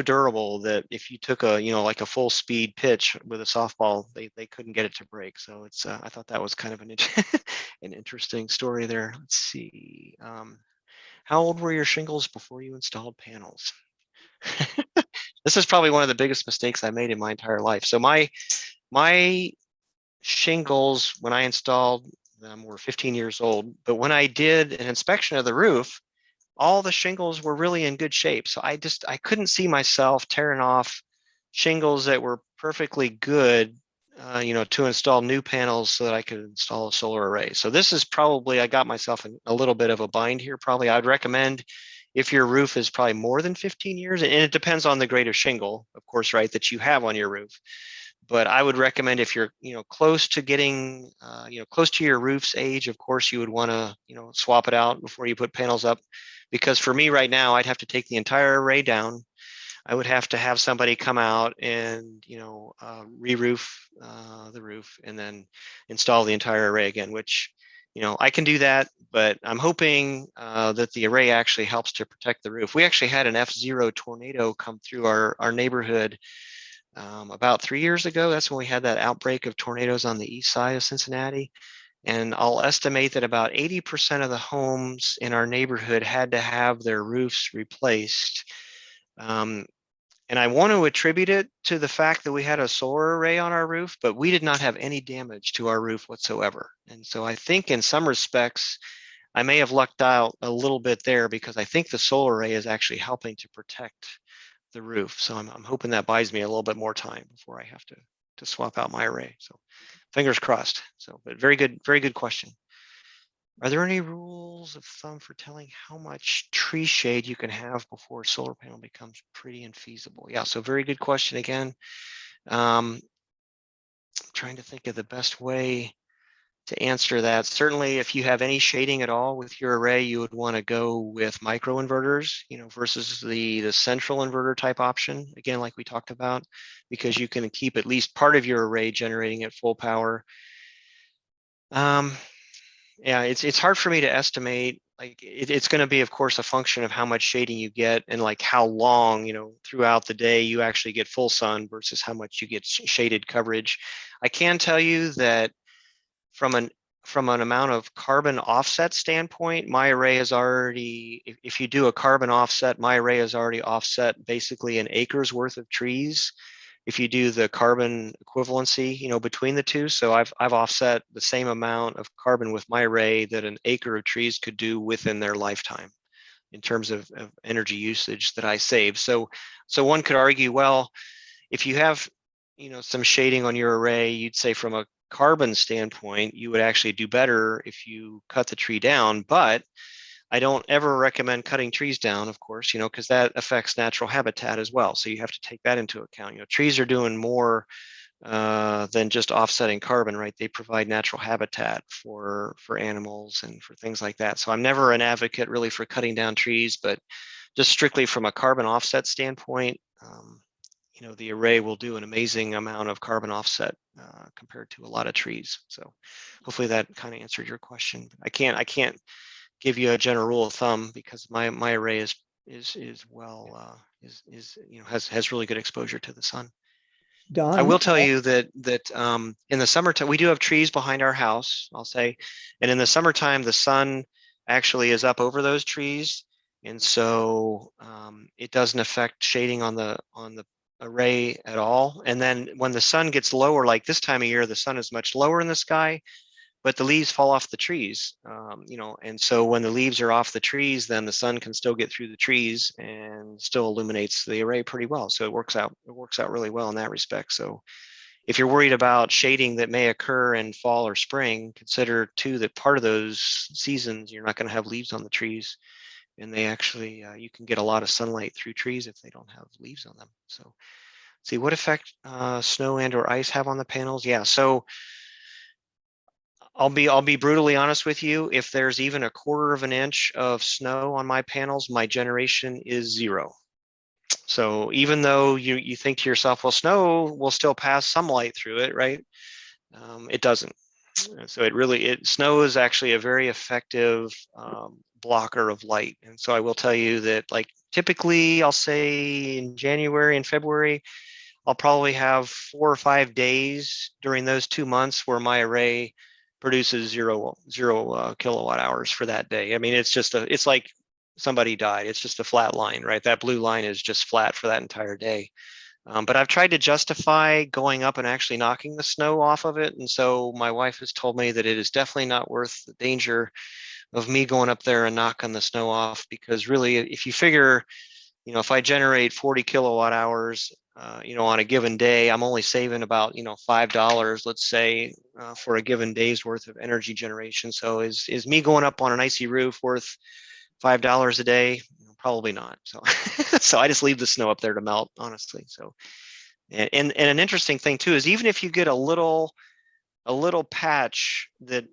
durable that if you took like a full speed pitch with a softball, they couldn't get it to break. So it's I thought that was kind of an interesting story there. Let's see. How old were your shingles before you installed panels? This is probably one of the biggest mistakes I made in my entire life. So my shingles, when I installed them, were 15 years old. But when I did an inspection of the roof, all the shingles were really in good shape. So I couldn't see myself tearing off shingles that were perfectly good, to install new panels so that I could install a solar array. So this is probably, I got myself in a little bit of a bind here. Probably I'd recommend, if your roof is probably more than 15 years, and it depends on the grade of shingle, of course, right, that you have on your roof. But I would recommend, if you're, close to getting, close to your roof's age, of course, you would want to, swap it out before you put panels up. Because for me right now, I'd have to take the entire array down. I would have to have somebody come out and, re-roof the roof, and then install the entire array again, which, I can do that, but I'm hoping that the array actually helps to protect the roof. We actually had an F0 tornado come through our neighborhood about 3 years ago. That's when we had that outbreak of tornadoes on the east side of Cincinnati. And I'll estimate that about 80% of the homes in our neighborhood had to have their roofs replaced. And I want to attribute it to the fact that we had a solar array on our roof, but we did not have any damage to our roof whatsoever. And so I think in some respects, I may have lucked out a little bit there, because I think the solar array is actually helping to protect the roof. So I'm hoping that buys me a little bit more time before I have to swap out my array. So fingers crossed. So, but very good question. Are there any rules of thumb for telling how much tree shade you can have before a solar panel becomes pretty infeasible? Yeah, so very good question again. I'm trying to think of the best way to answer that. Certainly, if you have any shading at all with your array, you would want to go with microinverters, versus the central inverter type option, again, like we talked about, because you can keep at least part of your array generating at full power. Yeah, it's hard for me to estimate it's going to be, of course, a function of how much shading you get and like how long, throughout the day you actually get full sun versus how much you get shaded coverage. I can tell you that from an amount of carbon offset standpoint, my array is already, if you do a carbon offset, my array is already offset basically an acre's worth of trees. If you do the carbon equivalency, between the two. So I've offset the same amount of carbon with my array that an acre of trees could do within their lifetime in terms of energy usage that I save. So one could argue, well, if you have, some shading on your array, you'd say from a carbon standpoint, you would actually do better if you cut the tree down. But I don't ever recommend cutting trees down, of course, because that affects natural habitat as well. So you have to take that into account. Trees are doing more than just offsetting carbon, right? They provide natural habitat for animals and for things like that. So I'm never an advocate really for cutting down trees, but just strictly from a carbon offset standpoint, the array will do an amazing amount of carbon offset compared to a lot of trees. So hopefully that kind of answered your question. I can't give you a general rule of thumb because my array has really good exposure to the sun. Don, I will tell you that in the summertime we do have trees behind our house, I'll say, and in the summertime the sun actually is up over those trees, and so it doesn't affect shading on the array at all. And then when the sun gets lower, like this time of year, the sun is much lower in the sky, but the leaves fall off the trees, and so when the leaves are off the trees, then the sun can still get through the trees and still illuminates the array pretty well. So it works out really well in that respect. So if you're worried about shading that may occur in fall or spring, consider too that part of those seasons you're not going to have leaves on the trees, and they actually you can get a lot of sunlight through trees if they don't have leaves on them. So see, what effect snow and or ice have on the panels? Yeah, so I'll be brutally honest with you. If there's even a quarter of an inch of snow on my panels, my generation is 0. So even though you think to yourself, well, snow will still pass some light through it, right? It doesn't. So snow is actually a very effective blocker of light. And so I will tell you that, like, typically I'll say in January and February, I'll probably have 4 or 5 days during those 2 months where my array produces zero kilowatt hours for that day. I mean, it's like somebody died. It's just a flat line, right? That blue line is just flat for that entire day. But I've tried to justify going up and actually knocking the snow off of it. And so my wife has told me that it is definitely not worth the danger of me going up there and knocking the snow off, because really, if you figure, if I generate 40 kilowatt hours, on a given day, I'm only saving about, $5, let's say, for a given day's worth of energy generation. So is me going up on an icy roof worth $5 a day? Probably not. So, so I just leave the snow up there to melt, honestly. So, and an interesting thing too is even if you get a little patch that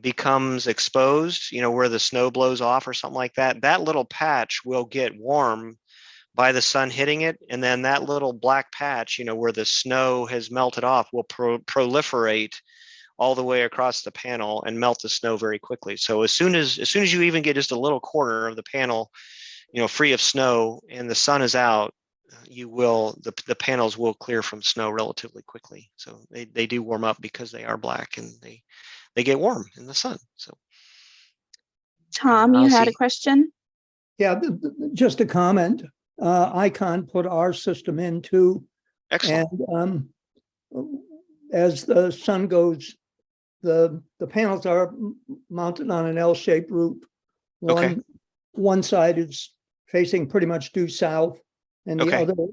becomes exposed, where the snow blows off or something like that, that little patch will get warm by the sun hitting it, and then that little black patch, where the snow has melted off, will proliferate all the way across the panel and melt the snow very quickly. So as soon as you even get just a little corner of the panel, free of snow, and the sun is out, the panels will clear from snow relatively quickly. So they do warm up because they are black, and they get warm in the sun. So Tom, you had a question? Yeah, just a comment. Icon put our system in too. Excellent. And as the sun goes, the panels are mounted on an L-shaped roof. One side is facing pretty much due south, and the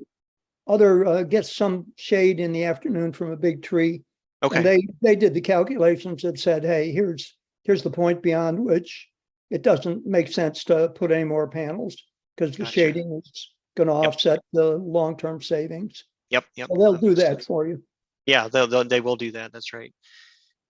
other gets some shade in the afternoon from a big tree. And they did the calculations that said, hey, here's the point beyond which it doesn't make sense to put any more panels, because the shading is going to offset the long-term savings. Yep. So they'll do that for you. Yeah, they will do that. That's right.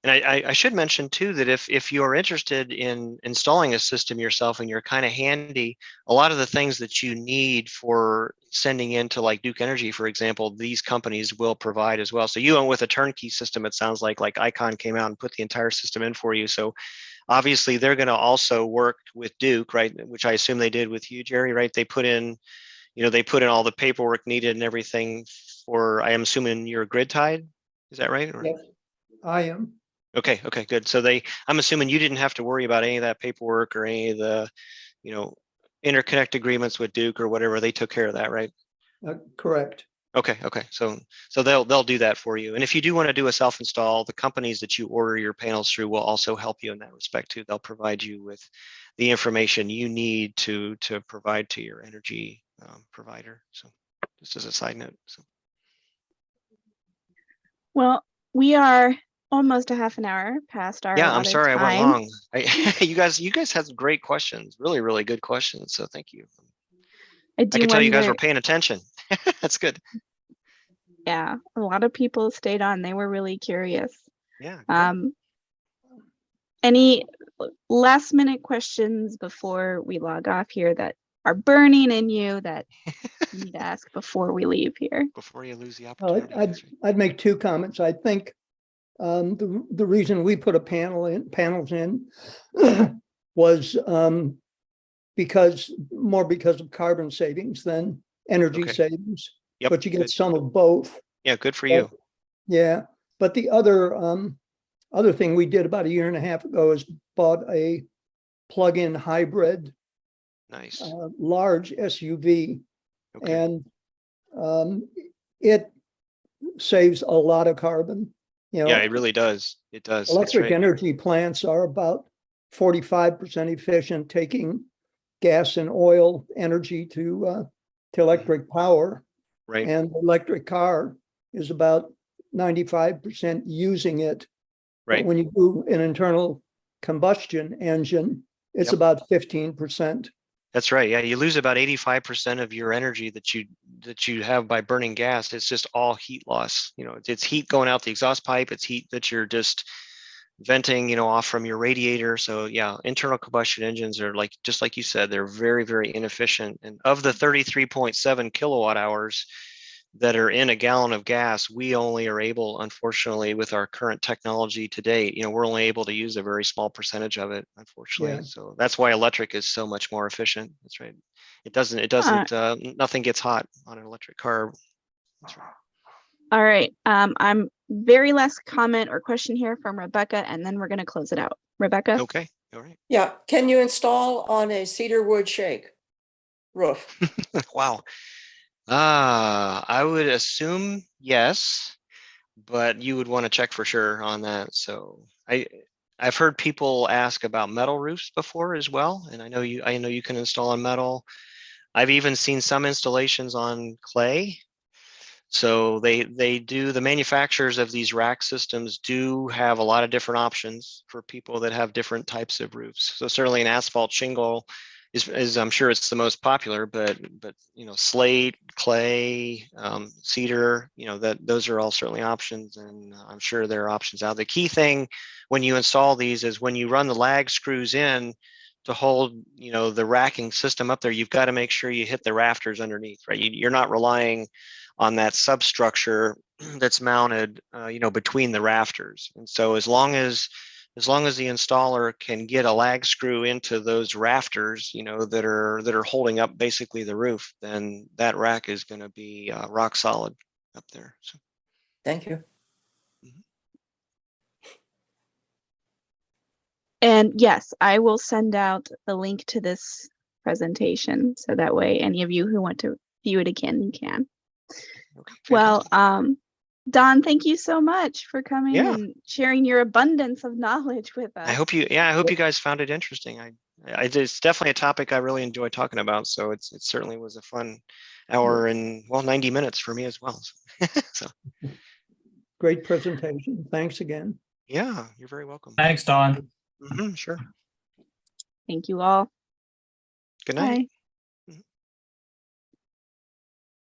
And I should mention too that if you're interested in installing a system yourself and you're kind of handy, a lot of the things that you need for sending into like Duke Energy, for example, these companies will provide as well. So you went with a turnkey system, it sounds like Icon came out and put the entire system in for you. So obviously they're going to also work with Duke, right? Which I assume they did with you, Jerry, right? They put in, they put in all the paperwork needed and everything for, I am assuming you're grid tied. Is that right? Or? Yes, I am. Okay, good. So I'm assuming you didn't have to worry about any of that paperwork or any of the, interconnect agreements with Duke or whatever. They took care of that, right? Correct. Okay. So they'll do that for you. And if you do want to do a self-install, the companies that you order your panels through will also help you in that respect too. They'll provide you with the information you need to provide to your energy provider. So just as a side note. So. Well, we are almost a half an hour past our I'm sorry time. I went long. You guys had great questions, really, really good questions. So thank you. I can tell you guys were paying attention. That's good. Yeah, a lot of people stayed on. They were really curious. Yeah. Any last minute questions before we log off here that are burning in you that you need to ask before we leave here? Before you lose the opportunity. I'd make two comments. I think the reason we put panels in was because of carbon savings than energy savings. Yep, but you get some of both. Yeah, good for you. Yeah, but the other thing we did about a year and a half ago is bought a plug-in hybrid, nice, large SUV, okay. And it saves a lot of carbon. Yeah, it really does. It does. Electric energy plants are about 45% efficient, taking gas and oil energy to electric power. Right. And the electric car is about 95% using it. Right. But when you do an internal combustion engine, it's about 15%. That's right. Yeah, you lose about 85% of your energy that you have by burning gas. It's just all heat loss. It's heat going out the exhaust pipe. It's heat that you're just venting, off from your radiator. So yeah, internal combustion engines are just like you said, they're very, very inefficient. And of the 33.7 kilowatt hours that are in a gallon of gas, we only are able, unfortunately, with our current technology to date, we're only able to use a very small percentage of it, unfortunately. Yeah. So that's why electric is so much more efficient. That's right. It doesn't, nothing gets hot on an electric car. That's right. All right. I'm very last comment or question here from Rebecca, and then we're going to close it out. Rebecca? Okay. All right. Yeah. Can you install on a cedar wood shake roof? Wow. I would assume yes, but you would want to check for sure on that. So I've heard people ask about metal roofs before as well, and I know you can install on metal. I've even seen some installations on clay. So they do, the manufacturers of these rack systems do have a lot of different options for people that have different types of roofs. So certainly an asphalt shingle is I'm sure it's the most popular, but slate, clay, cedar, those are all certainly options, and I'm sure there are options out. The key thing when you install these is when you run the lag screws in to hold the racking system up there, you've got to make sure you hit the rafters underneath, right? You're not relying on that substructure that's mounted between the rafters. And so as long as the installer can get a lag screw into those rafters, that are holding up basically the roof, then that rack is going to be rock solid up there. So. Thank you. And yes, I will send out the link to this presentation, so that way any of you who want to view it again, you can. Okay, well, Don, thank you so much for coming and sharing your abundance of knowledge with us. I hope you guys found it interesting. It's definitely a topic I really enjoy talking about. So it certainly was a fun hour and 90 minutes for me as well. So great presentation. Thanks again. Yeah, you're very welcome. Thanks, Don. Sure. Thank you all. Good night. Bye.